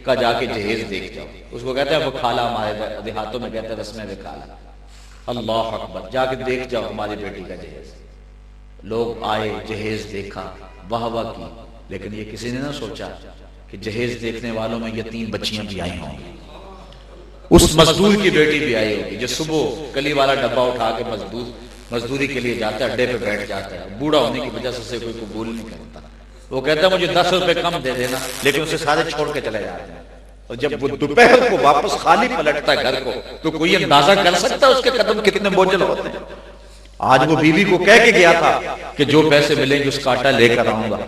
کا جا کے جہیز دیکھ جاؤ. اس کو کہتے ہیں وہ کھالا، ہمارے دیہاتوں میں کہتے ہیں رسمیں وہ کھالا. اللہ اکبر، جا کے دیکھ جاؤ ہماری بیٹی کا جہیز. لوگ آئے، جہیز دیکھا، واہ واہ کی، لیکن یہ کسی نے نہ سوچا کہ جہیز دیکھنے والوں میں یتیم بچیاں بھی آئی ہوں گی، اس مزدور کی بیٹی بھی آئی ہوگی جو صبح کلی والا ڈبہ اٹھا کے مزدوری کے لیے جاتا ہے، اڈے پہ بیٹھ جاتا ہے، بوڑھا ہونے کی وجہ سے کوئی قبول نہیں کرتا. وہ کہتا ہے مجھے 10 روپے کم دے دینا، لیکن اسے سارے چھوڑ کے چلے جاتے ہیں. اور جب وہ دوپہر کو واپس خالی پلٹتا ہے گھر کو تو کوئی اندازہ کر سکتا ہے اس کے قدم کتنے بوجھل ہوتے ہیں. آج وہ بیوی کو کہہ کے گیا تھا کہ جو پیسے ملیں گے اس کا آٹا لے کر آؤں گا،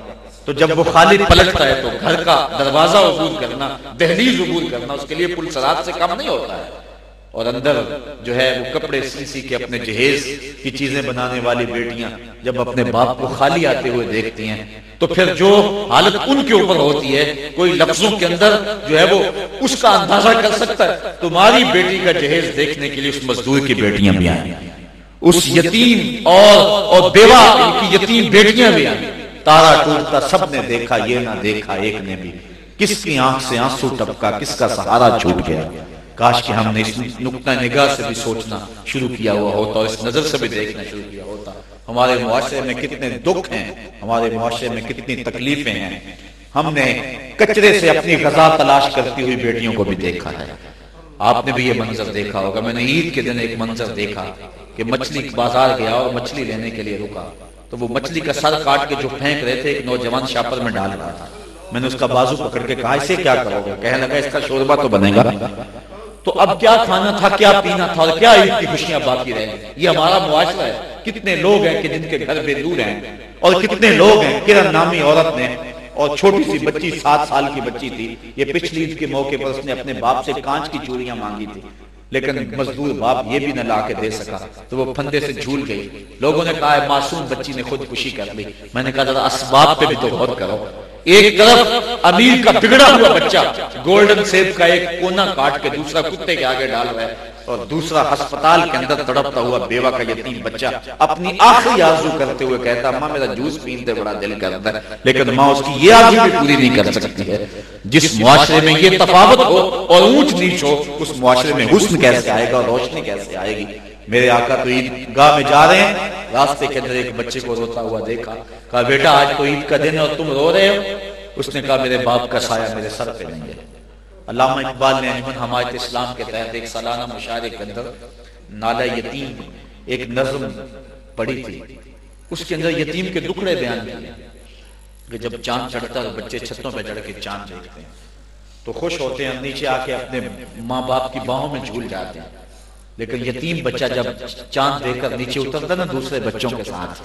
تو جب وہ خالی پلٹتا ہے تو گھر کا دروازہ عبور کرنا، دہلیز عبور کرنا اس کے لیے پل صراط سے کم نہیں ہوتا ہے. اور اندر جو ہے وہ کپڑے سی کے اپنے جہیز کی چیزیں بنانے والی بیٹیاں جب اپنے باپ کو خالی آتے ہوئے دیکھتی ہیں تو پھر جو حالت ان کے اوپر ہوتی ہے کوئی لفظوں کے اندر جو ہے وہ اس کا اندازہ کر سکتا ہے. تمہاری بیٹی کا جہیز دیکھنے کے لیے اس مزدور کی بیٹیاں بھی آئیں، اس یتیم اور بیوہ ان کی یتیم بیٹیاں بھی آئیں. تارا ٹوٹتا سب نے دیکھا، یہ نہ دیکھا ایک نے بھی، کس کی آنکھ سے آنسو ٹپکا، کس کا سہارا چھوٹ گیا. کاش کہ ہم نے اس نقطہ نگاہ سے بھی سوچنا شروع کیا ہوا ہوتا اور اس نظر سے بھی دیکھنا شروع کیا ہوتا. ہمارے معاشرے میں کتنے دکھ ہیں، ہمارے معاشرے میں کتنی تکلیفیں ہیں. ہم نے کچرے سے اپنی غذا تلاش کرتی ہوئی بیٹیوں کو بھی دیکھا ہے. آپ نے بھی یہ منظر دیکھا ہوگا. میں نے عید کے دن ایک منظر دیکھا کہ مچھلی بازار گیا اور مچھلی لینے کے لیے رکا تو وہ مچھلی کا سر کاٹ کے جو پھینک رہے تھے ایک نوجوان شاپر میں ڈال رہا تھا. میں نے اس کا بازو پکڑ کے کہا اسے کیا کرو گے؟ کہنے لگا اس کا شوربہ تو بنے گا. تو اب کیا کھانا تھا، کیا پینا تھا، اور کیا عید کی خوشیاں باقی رہیں گی؟ یہ ہمارا معاشرہ ہے. کتنے لوگ ہیں کہ جن کے گھر بے دور ہیں، اور کتنے لوگ ہیں. کرن نامی عورت نے، اور چھوٹی سی بچی 7 سال کی بچی تھی، یہ پچھلی عید کے موقع پر اس نے اپنے باپ سے کانچ کی چوڑیاں مانگی تھی، لیکن مزدور باپ یہ بھی نہ لا کے دے سکا تو وہ پھندے سے جھول گئی. لوگوں نے کہا ہے معصوم بچی نے خودکشی کر لی. میں نے کہا ذرا اسباب پہ بھی تو غور کرو. ایک طرف امیر کا بگڑا ہوا بچہ گولڈن سیب کا ایک کونا کاٹ کے دوسرا کتے کے آگے ڈال رہا ہے، اور دوسرا ہسپتال کے اندر تڑپتا ہوا بیوہ کا یتیم بچہ اپنی آخری آرزو کرتے ہوئے کہتا ماں میرا جوس پینے بڑا دل کرتا ہے، لیکن ماں اس کی یہ آرزو بھی پوری نہیں کر سکتی ہے. جس معاشرے میں یہ تفاوت ہو اور اونچ نیچ ہو اس معاشرے میں حسن کیسے آئے گا اور روشنی کیسے آئے گی؟ میرے آقا تو عید گاہ میں جا رہے ہیں، راستے کے اندر ایک بچے کو روتا ہوا دیکھا. کہا بیٹا آج تو عید کا دن ہے اور تم رو رہے ہو؟ اس نے کہا میرے باپ کا سایہ میرے سر پہ نہیں ہے. علامہ اقبال نے انجمن حمایت اسلام کے تحت ایک سالانہ مشاعرے کے اندر نالہ یتیم ایک نظم پڑھی تھی. اس کے اندر یتیم کے دکھڑے بیان کیے کہ جب چاند چڑھتا ہے بچے چھتوں پہ چڑھ کے چاند دیکھتے ہیں تو خوش ہوتے ہیں، نیچے آ کے اپنے ماں باپ کی باہوں میں جھول جاتے ہیں. لیکن یتیم بچہ جب چاند دیکھ کر نیچے اترتا نا دوسرے بچوں کے ساتھ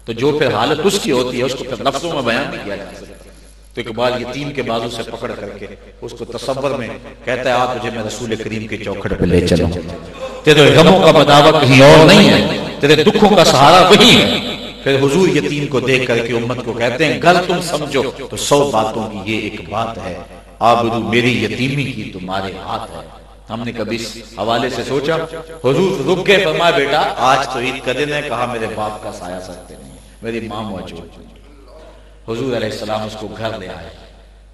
تو جو پھر حالت اس کی ہوتی ہے اس کو پھر لفظوں میں بیان نہیں کیا جا سکتا. تو اقبال یتیم کے بازو سے پکڑ کر کے اس کو تصور میں کہتا ہے آ تجھے میں رسول کریم کے چوکھٹ پہ لے چلوں، تیرے غموں کا بداوا کہیں اور نہیں ہے، تیرے دکھوں کا سہارا وہی ہے. پھر حضور یتیم کو دیکھ کر کے امت کو کہتے ہیں گر تم سمجھو تو 100 باتوں کی یہ ایک بات ہے، آبرو میری یتیمی کی تمہارے ہاتھ ہے. ہم نے کبھی اس حوالے سے سوچا؟ حضور رک گئے، فرمایا بیٹا آج تو عید کا دن ہے. کہا میرے باپ کا سایہ سکتے نہیں، میری ماں موجود. حضور علیہ السلام اس کو گھر لے آئے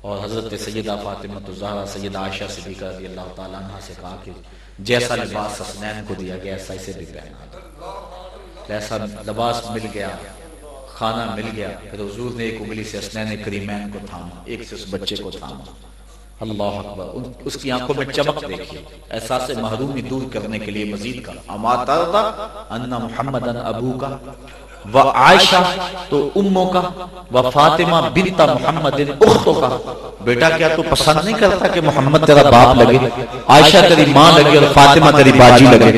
اور حضرت سیدہ فاطمہ الزہرا سیدہ عائشہ صدیقہ رضی اللہ تعالیٰ عنہ سے کہا کہ جیسا لباس حسنین کو دیا گیا ایسا اسے بھی پہنا، ایسا لباس مل گیا. کھانا مل گیا، پھر حضور نے ایک انگلی سے حسنین کریمین کو تھاما، ایک سے اس بچے کو تھاما. اللہ اکبر. اس کی آنکھوں میں چمک دیکھیے، احساس محرومی دور کرنے کے لیے مزید کہا اما ترضى ان محمدن ابوکا و عائشہ تو اموں کا و فاطمہ بنت محمد اختوں کا. بیٹا کیا تو پسند نہیں کرتا کہ محمد تیرا باپ لگے، عائشہ تیری ماں لگے اور فاطمہ تیری باجی لگے؟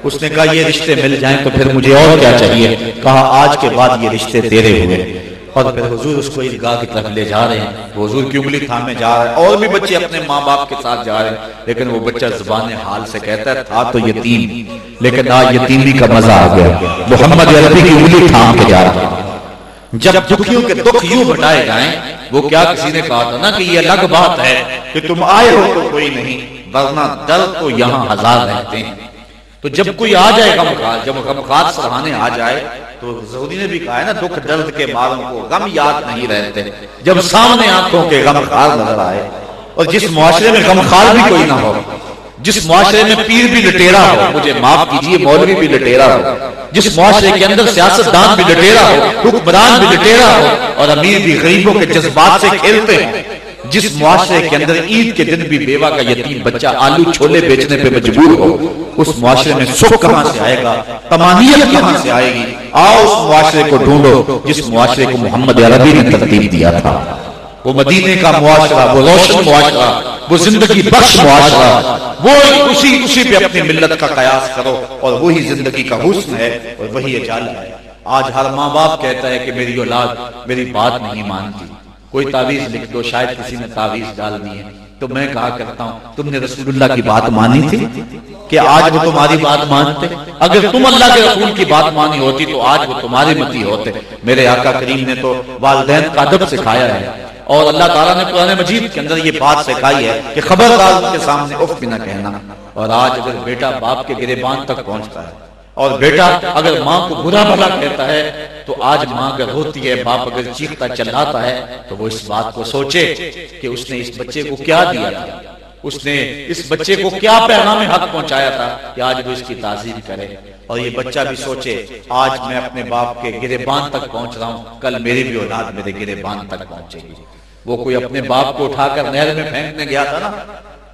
اس نے کہا یہ رشتے مل جائیں تو پھر مجھے اور کیا چاہیے. کہا آج کے بعد یہ رشتے تیرے ہوئے. اور پھر حضور اس کو عیدگاہ کی طرف لے جا رہے ہیں، وہ حضور کی انگلی تھامے جا رہے ہیں، اور بھی بچے اپنے ماں باپ کے ساتھ جا رہے ہیں، لیکن وہ بچہ زبان حال سے کہتا ہے تھا تو یتیم، لیکن آج یتیمی کا مزہ آ گیا. محمد عربی کی انگلی تھام کے جا رہا ہے. جب دکھیوں کے دکھ یوں بٹائے جائیں، وہ کیا کسی نے کہا تھا نا کہ یہ الگ بات ہے کہ تم آئے ہو تو کوئی نہیں، ورنہ درد تو یہاں ہزار رہتے ہیں. تو جب کوئی آ جائے غمخوار، جب غمخوار سرہانے آ جائے تو زہدی نے بھی کہا ہے نا دکھ درد کے ماروں کو غم یاد نہیں رہتے. جب سامنے آنکھوں کے غمخوار نظر آئے، اور جس معاشرے میں غمخوار بھی کوئی نہ ہو، جس معاشرے میں پیر بھی لٹیرا ہو، مجھے معاف کیجئے مولوی بھی لٹیرا ہو، جس معاشرے کے اندر سیاستدان بھی لٹیرا ہو، حکمران بھی لٹیرا ہو، اور امیر بھی غریبوں کے جذبات سے کھیلتے ہیں، جس معاشرے کے اندر عید کے دن بھی بیوہ کا یتیم بچہ آلو چھولے بیچنے پہ مجبور ہو، اس معاشرے میں سکھ کہاں سے آئے گا، طمانیت کہاں سے آئے گی؟ آؤ اس معاشرے کو ڈھونڈو جس معاشرے کو محمد عربی نے ترتیب دیا تھا. وہ مدینے کا معاشرہ، وہ روشن معاشرہ، وہ زندگی بخش معاشرہ، وہ اسی پہ اپنی ملت کا قیاس کرو، اور وہی زندگی کا حسن ہے اور وہی اجالہ ہے. آج ہر ماں باپ کہتا ہے کہ میری اولاد میری بات نہیں مانتی. کوئی تعویذ لکھ دو، شاید کسی نے تعویذ ڈال دی ہے، تو میں کہا کرتا ہوں تم نے رسول اللہ کی بات مانی تھی کہ آج وہ تمہاری بات مانتے؟ اگر تم اللہ کے رسول کی بات مانی ہوتی تو آج وہ تمہارے متی ہوتے. میرے آقا کریم نے تو والدین کا ادب سکھایا ہے، اور اللہ تعالیٰ نے قرآن مجید کے اندر یہ بات سکھائی ہے کہ خبردار ان کے سامنے اف بھی نہ کہنا. اور آج اگر بیٹا باپ کے گریبان تک پہنچتا ہے، اور بیٹا اگر ماں کو برا بھلا کہتا ہے، تو آج ماں اگر روتی ہے، باپ اگر چیختا چلاتا ہے، تو وہ اس بات کو سوچے کہ اس نے اس بچے کو کیا دیا تھا، اس نے اس بچے کو کیا پیغام حق پہنچایا تھا کہ آج وہ اس کی تعظیم کرے. اور یہ بچہ بھی سوچے آج میں اپنے باپ کے گریبان تک پہنچ رہا ہوں، کل میری بھی اولاد میرے گریبان تک پہنچے گی. وہ کوئی اپنے باپ کو اٹھا کر نہر میں پھینکنے گیا تھا نا،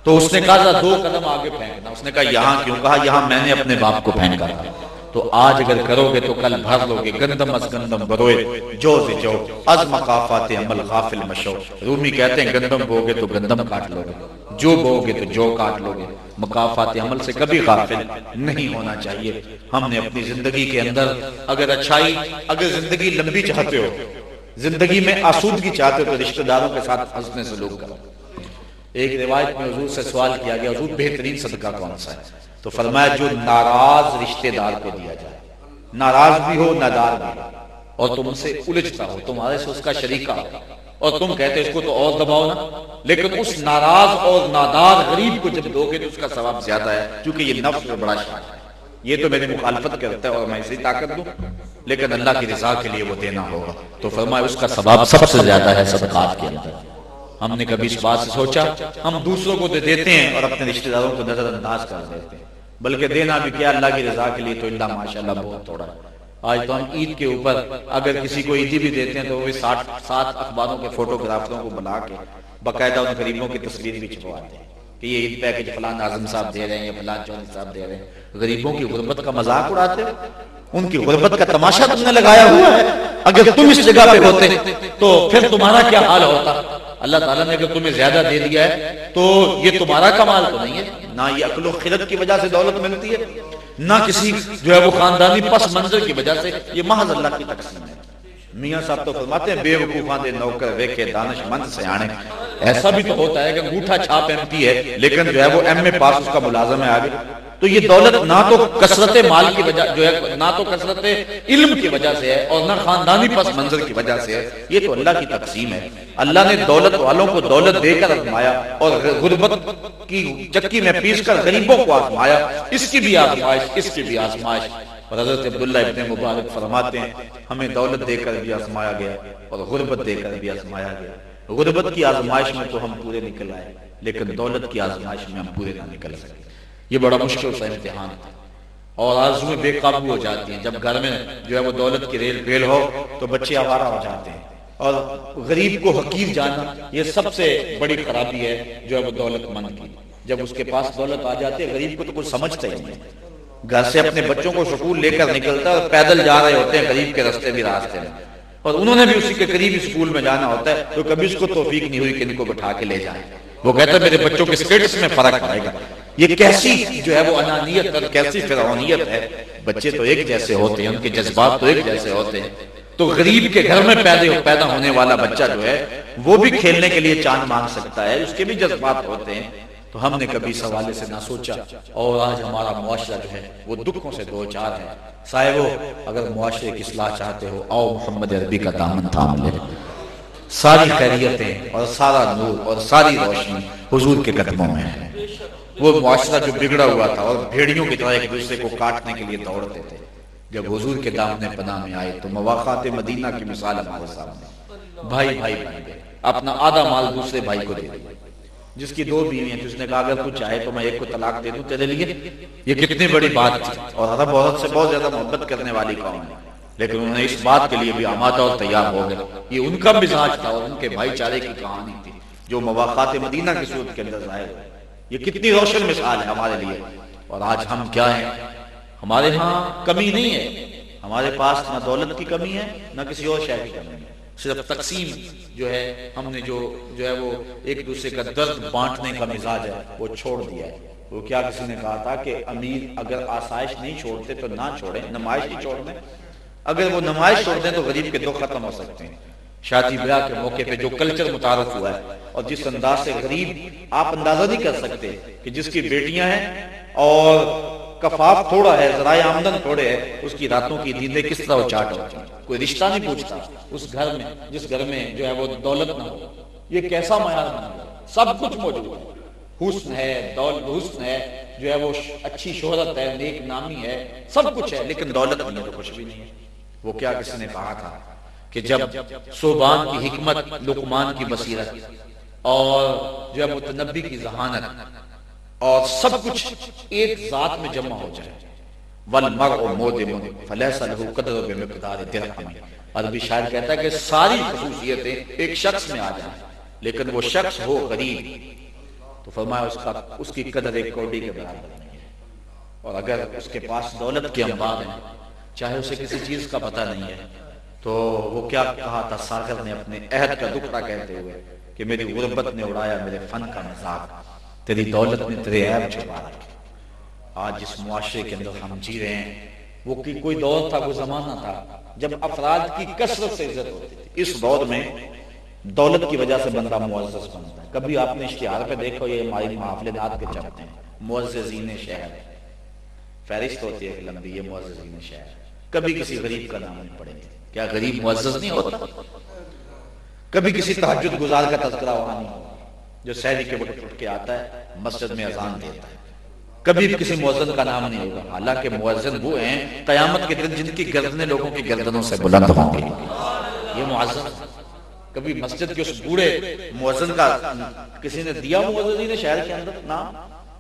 تو اس نے کہا 2 قدم آگے پھینکنا. اس نے کہا یہاں کیوں؟ کہا یہاں میں نے اپنے باپ کو پھینکا تھا. تو آج اگر کرو گے تو کل بھر لو گے. گندم از گندم بروئے جو جو از مقافات عمل غافل مشو. رومی کہتے ہیں گندم بو گے تو گندم کاٹ لو گے، جو بو گے تو جو کاٹ لو گے. مقافات عمل سے کبھی غافل نہیں ہونا چاہیے. ہم نے اپنی زندگی کے اندر اگر اچھائی، اگر زندگی لمبی چاہتے ہو، زندگی میں آسودگی چاہتے ہو، تو رشتہ داروں کے ساتھ حسن سلوک کرو. ایک روایت میں حضور سے سوال کیا گیا حضور بہترین صدقہ کون سا ہے؟ تو فرمایا جو ناراض رشتہ دار کو دیا جائے، ناراض بھی ہو نادار بھی ہو، اور تم سے الجھتا ہو، تمہارے سے اس کا شریکہ ہو، اور تم کہتے اس کو تو اور دباؤ نا، لیکن اس ناراض اور نادار غریب کو جب دو گے تو اس کا ثواب زیادہ ہے، کیونکہ یہ نفس میں بڑا شان ہے. یہ تو میری مخالفت کرتا ہے اور میں اسی طاقت دوں، لیکن اللہ کی رضا کے لیے وہ دینا ہوگا. تو فرمایا اس کا ثواب سب سے زیادہ ہے صدقات کے اندر. ہم نے کبھی اس بات سے سوچا؟ ہم دوسروں کو تو دیتے ہیں اور اپنے رشتہ داروں کو نظر انداز کر دیتے ہیں، بلکہ دینا بھی کیا اللہ کی رضا کے لیے تو اللہ ماشاءاللہ بہت تھوڑا ہے. آج تو ہم عید کے اوپر اگر کسی کو عیدی بھی دیتے ہیں تو وہ 7 اخباروں کے فوٹوگرافروں کو بلا کے باقاعدہ ان غریبوں کی تصویر بھی چھپواتے ہیں کہ یہ عید پیکج فلان اعظم صاحب دے رہے ہیں یا فلان چودھری صاحب دے رہے ہیں. غریبوں کی غربت کا مذاق اڑاتے ہو، ان کی غربت کا تماشا تم نے لگایا ہوا ہے. اگر تم اس جگہ پہ ہوتے تو پھر تمہارا کیا حال ہوتا؟ اللہ تعالیٰ نے اگر تمہیں زیادہ دے دیا ہے تو یہ تمہارا کمال تو نہیں ہے، نہ یہ عقل و خرد کی وجہ سے دولت ملتی ہے، نہ کسی جو ہے وہ خاندانی پس منظر کی وجہ سے، یہ محض اللہ کی تقسیم ہے. میاں صاحب تو فرماتے ہیں بے وقوفاں دے نوکر ویکھے دانش مند سیانے. ایسا بھی تو ہوتا ہے کہ انگوٹھا چھاپ ایم پی ہے لیکن جو ہے وہ ایم اے پاس اس کا ملازم ہے آگے. تو یہ دولت نہ تو کثرت مال کی وجہ جو ہے، نہ تو کثرت علم کی وجہ سے ہے، اور نہ خاندانی پس منظر کی وجہ سے ہے. یہ تو اللہ کی تقسیم ہے. اللہ نے دولت والوں کو دولت دے کر آزمایا اور غربت کی چکی میں پیس کر غریبوں کو آزمایا. اس کی بھی آزمائش، اس کی بھی آزمائش. اور حضرت عبداللہ ابن مبارک فرماتے ہیں ہمیں دولت دے کر بھی آزمایا گیا اور غربت دے کر بھی آزمایا گیا. غربت کی آزمائش میں تو ہم پورے نکل آئے، لیکن دولت کی آزمائش میں ہم پورے نہ نکل سکے. یہ بڑا مشکل سا امتحان تھا. اور آرزویں بے قابو ہو جاتی ہیں. جب گھر میں جو ہے وہ دولت کی ریل پیل ہو تو بچے آوارہ ہو جاتے ہیں. اور غریب کو حقیر جاننا یہ سب سے بڑی خرابی ہے جو ہے وہ دولت مند کی. جب اس کے پاس دولت آ جاتی ہے غریب کو تو کچھ سمجھتا ہی نہیں. گھر سے اپنے بچوں کو سکول لے کر نکلتا ہے، پیدل جا رہے ہوتے ہیں غریب کے راستے بھی راستے میں، اور انہوں نے بھی اسی کے قریب اسکول میں جانا ہوتا ہے، تو کبھی اس کو توفیق نہیں ہوئی کہ ان کو بٹھا کے لے جائیں. وہ کہتا ہے میرے بچوں کے اسٹیٹس میں فرق آئے گا. یہ کیسی جو ہے وہ انانیت اور کیسی فرعونیت ہے. بچے تو ایک جیسے ہوتے ہیں، ان کے جذبات تو ایک جیسے ہوتے ہیں. تو غریب کے گھر میں پیدا ہونے والا بچہ جو ہے وہ بھی کھیلنے کے لیے چاند مانگ سکتا ہے، اس کے بھی جذبات ہوتے ہیں. تو ہم نے کبھی اس حوالے سے نہ سوچا، اور آج ہمارا معاشرہ جو ہے وہ دکھوں سے دو چار ہے. صاحبو اگر معاشرے کی اصلاح چاہتے ہو آؤ محمد عربی کا دامن تھام لے. ساری خیریتیں اور سارا نور اور ساری روشنی حضور کے قدموں میں ہے. وہ معاشرہ جو بگڑا ہوا تھا اور بھیڑیوں کی طرح ایک دوسرے کو کاٹنے کے لیے دوڑتے تھے، جب حضور کے دامن پناہ میں آئے تو مواقعات مدینہ کی مثال ہمارے سامنے. بھائی بھائی بن گئے، اپنا آدھا مال دوسرے بھائی کو دے دیا. جس کی 2 بیوی ہیں جس نے کہا اگر تو چاہے تو میں ایک کو طلاق دے دوں تیرے لیے. یہ کتنی بڑی بات تھی، اور عرب عورت سے بہت زیادہ محبت کرنے والی قوم ہے، لیکن انہوں نے اس بات کے لیے بھی آمادہ اور تیار ہو گئے. یہ ان کا مزاج تھا اور ان کے بھائی چارے کی کہانی تھی جو مواقعات مدینہ کی صورت کے اندر ظاہر ہے. یہ کتنی روشن مثال ہے ہمارے لیے. اور آج ہم کیا ہیں؟ ہمارے ہاں کمی نہیں ہے، ہمارے پاس نہ دولت کی کمی ہے نہ کسی اور شے کی کمی ہے. صرف تقسیم جو ہے ہم نے جو ہے وہ ایک دوسرے کا درد بانٹنے کا مزاج ہے وہ چھوڑ دیا ہے. وہ کیا کسی نے کہا تھا کہ امیر اگر آسائش نہیں چھوڑتے تو نہ چھوڑیں، نمائش ہی چھوڑ دیں. اگر وہ نمائش چھوڑ دیں تو غریب کے دکھ ختم ہو سکتے ہیں. شادی بیاہ کے موقع پہ جو کلچر متعارف ہوا ہے اور جس انداز سے غریب آپ اندازہ نہیں کر سکتے کہ جس کی بیٹیاں ہیں اور کفاف تھوڑا ہے، ذرائع آمدن تھوڑے ہے، اس کی راتوں کی نیندیں کس طرح چاٹ ہوتی ہیں. کوئی رشتہ نہیں پوچھتا اس گھر میں جس گھر میں جو ہے وہ دولت نہ ہو. یہ کیسا معیار بن گیا؟ سب کچھ موجود ہے، حسن ہے، حسن ہے، جو ہے وہ اچھی شہرت ہے، نیک نامی ہے، سب کچھ ہے، لیکن دولت نہیں ہے تو کچھ بھی نہیں ہے. وہ کیا کسی نے کہا تھا کہ جب صوبان کی حکمت، لقمان کی بصیرت اور جو ہے متنبی کی ذہانت اور سب کچھ ایک ذات میں جمع ہو جائے، والمرء مودم فلیس له قدر بمقدار درہم. عربی شاعر کہتا ہے کہ ساری خصوصیتیں ایک شخص میں آ جائیں لیکن وہ شخص ہو غریب تو فرمایا اس کی قدر ایک کوڑی کے برابر نہیں ہے. اور اگر اس کے پاس دولت کے انبار ہیں، چاہے اسے کسی چیز کا پتہ نہیں ہے، تو وہ کیا کہا تھا ساغر نے اپنے عہد کا دکھڑا کہتے ہوئے کہ میری غربت نے اڑایا میرے فن کا مذاق، تیری دولت نے تیرے عیب چھپا رکھے. آج جس معاشرے کے اندر ہم جی رہے ہیں وہ کوئی دور تھا، وہ زمانہ تھا جب افراد کی کثرت سے عزت ہوتی تھی. اس دور میں دولت کی وجہ سے بندہ معزز بنتا ہے. کبھی آپ نے اشتہار پہ دیکھو یہ ہماری محافلات کے چپتے ہیں، معززین شہر، فہرست ہوتی ہے لمبی، یہ معززین شہر. کبھی کسی غریب کا نام نہیں پڑیں گے. کیا غریب معزز نہیں ہوتا؟ کبھی کسی تہجد گزار کا تذکرہ وہاں نہیں ہوگا جو سحری کے وقت اٹھ کے آتا ہے مسجد میں اذان دیتا ہے. کبھی بھی کسی مؤذن کا نام نہیں ہوگا، حالانکہ مؤذن وہ ہیں قیامت کے دن جن کی گردنیں لوگوں کی گردنوں سے بلند ہوں گی. یہ مؤذن کبھی مسجد کے اس بوڑھے مؤذن کا کسی نے دیا مؤذنین شہر کے اندر نام؟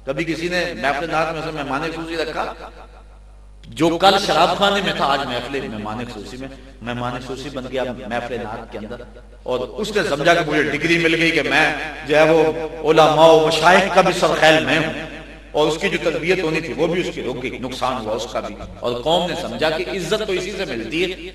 کبھی کسی نے محفل نعت میں سے مہمان خصوصی رکھا؟ جو کل شراب خانے میں تھا آج محفل مہمان خصوصی میں مہمان خصوصی بن گیا محفل نعت کے اندر. اور اس نے سمجھا کہ مجھے ڈگری مل گئی کہ میں جو ہے وہ علماء و مشائخ کا بھی سرخیل میں ہوں، اور اس کی جو تربیت ہونی تھی وہ بھی اس کی رک گئی، نقصان ہوا اس کا بھی. اور قوم نے سمجھا کہ عزت تو اسی سے ملتی ہے،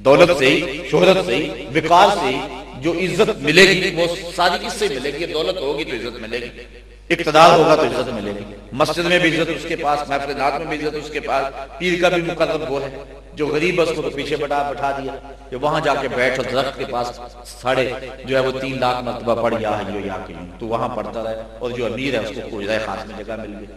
دولت سے ہی، شہرت سے ہی، وقار سے ہی. جو عزت ملے گی وہ ساری اس سے ملے گی. دولت ہوگی تو عزت ملے گی، اقتدار ہوگا تو عزت ملے گی. مسجد میں بھی عزت اس کے پاس، محفل نعت میں بھی عزت اس کے پاس. پیر کا بھی مقرب وہ ہے جو غریب ہے اس کو تو پیچھے بٹھا دیا کہ وہاں جا کے بیٹھو درخت کے پاس ساڑھے جو ہے وہ 3 لاکھ مرتبہ پڑھ یا حیو یا قیوم، تو وہاں پڑھتا رہے. اور جو امیر ہے اس کو حجرہ خاص میں جگہ مل گئی.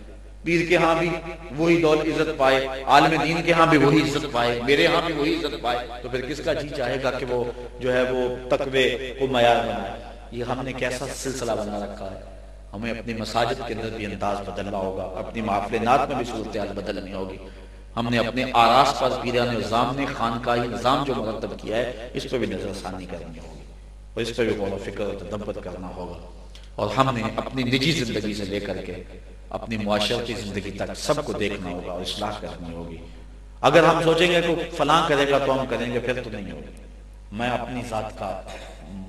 پیر کے ہاں بھی وہی دولت عزت پائے، عالم دین کے ہاں بھی وہی عزت پائے، میرے ہاں بھی وہی عزت پائے، تو پھر کس کا جی چاہے گا کہ وہ جو ہے وہ تقوی کو معیار بنائے؟ یہ ہم نے کیسا سلسلہ بنا رکھا ہے. ہمیں اپنی مساجد کے اندر بھی انداز بدلنا ہوگا، اپنی محافل نعت میں بھی صورتحال بدلنی ہوگی. ہم نے اپنے آراس پر پیران نظام نے خانقاہی نظام جو مرتب کیا ہے اس پہ بھی نظر ثانی کرنی ہوگی اور اس پہ بھی غور و فکر و تدبر کرنا ہوگا. اور ہم نے اپنی نجی زندگی سے لے کر کے اپنی معاشرتی زندگی تک سب کو دیکھنا ہوگا اور اصلاح کرنی ہوگی۔ اگر ہم سوچیں گے کہ فلاں کرے گا تو ہم کریں گے، پھر تو نہیں ہوگا۔ میں اپنی ذات کا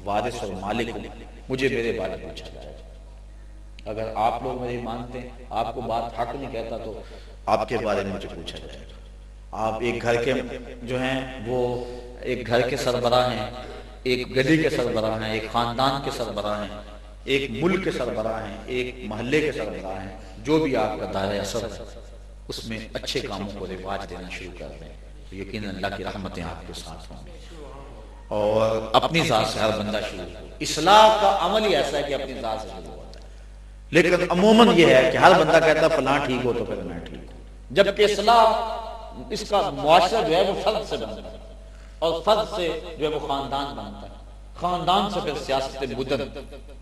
وارث اور مالک ہوں، مجھے میرے بارے میں پوچھا جائے۔ اگر آپ لوگ میری مانتے ہیں، آپ کو بات حق نہیں کہتا تو آپ کے بارے میں مجھے پوچھا جائے گا۔ آپ ایک گھر کے جو ہیں وہ ایک گھر کے سربراہ ہیں، ایک گلی کے سربراہ ہیں، ایک خاندان کے سربراہ ہیں، ایک ملک کے سربراہ ہیں، ایک محلے کے سربراہ ہیں۔ جو بھی آپ کا دائرہ اثر ہے اس میں اچھے کاموں کو رواج دینا شروع کر دیں، تو یقیناً اللہ کی رحمتیں آپ کے ساتھ ہوں گی۔ اور اپنی ذات سے ہر بندہ شروع ہو۔ اصلاح کا عمل ہی ایسا ہے کہ اپنی ذات سے شروع ہوتا ہے، لیکن عموماً یہ ہے کہ ہر بندہ کہتا ہے فلاں ٹھیک ہو تو پھر میں ٹھیک ہوں، جبکہ اصلاح اس کا معاشرہ جو ہے وہ فرد سے بنتا ہے، اور فرد سے جو ہے وہ خاندان بنتا ہے، خاندان سے پھر سیاست مدن،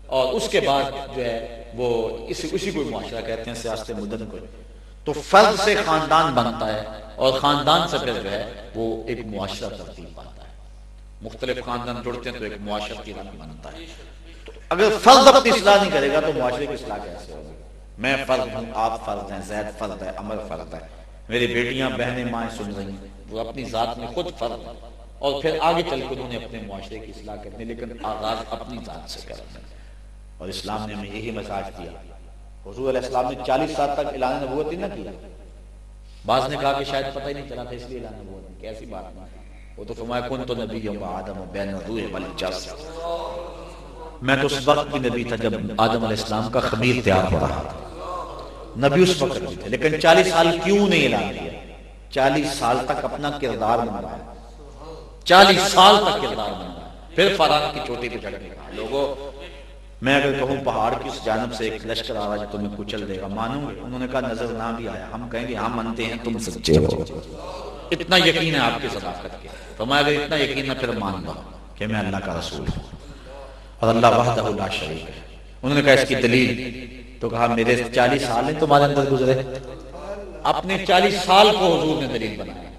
اور اس کے بعد جو ہے وہ اسی کو معاشرہ کہتے ہیں، سیاست مدن کو۔ تو فرد سے خاندان بنتا ہے، اور خاندان سے پھر جو ہے وہ ایک معاشرہ ترتیب پاتا ہے۔ مختلف خاندان جڑتے ہیں تو ایک معاشرتی رنگ بنتا ہے۔ تو اگر فرد اپنی اصلاح نہیں کرے گا تو معاشرے کی اصلاح کیسے ہوگی؟ میں فرد ہوں، آپ فرد ہیں، زید فرد ہے، عمر فرد ہے، میری بیٹیاں بہنیں مائیں سن رہی ہیں، وہ اپنی ذات میں خود فرد ہیں، اور پھر آگے چل کے انہوں نے اپنے معاشرے کی اصلاح کرنی، لیکن آغاز اپنی ذات سے کرنا ہے۔ اور اسلام نے ہمیں یہی مساج دیا۔ حضور علیہ السلام نے 40 سال تک اعلان نبوت ہی نہ کیا۔ بعض نے کہا کہ شاید پتہ ہی نہیں چلا تھا اس لیے اعلان نبوت نہیں، کیسی بات نہیں۔ وہ تو فرمایا کن تو نبی و آدم بین الروح والجسد، میں تو اس وقت بھی نبی تھا جب آدم علیہ السلام کا خمیر تیار ہو رہا تھا، نبی اس وقت بھی تھے، لیکن 40 سال کیوں نہیں اعلان کیا؟ 40 سال تک اپنا کردار بنا رہا ہے، 40 سال تک کردار بنا رہا ہے، پھر فرات کی چوٹی پہ چڑھ کے کہا لوگوں میں اگر کہوں پہاڑ کی اس جانب سے ایک لشکر آ رہا ہے تمہیں کچل دے گا، مانوں گے؟ انہوں نے کہا نظر نہ بھی آیا، ہم کہیں گے ہاں مانتے ہیں تم سچے ہو۔ اتنا یقین ہے آپ کی صداقت کے، فرمایا اگر اتنا یقین ہے پھر مان لو کہ میں اللہ کا رسول ہوں اور اللہ وحدہ لا شریک ہے۔ انہوں نے کہا اس کی دلیل، تو کہا میرے 40 سال ہیں تمہارے اندر گزرے، اپنے 40 سال کو حضور نے دلیل بنایا،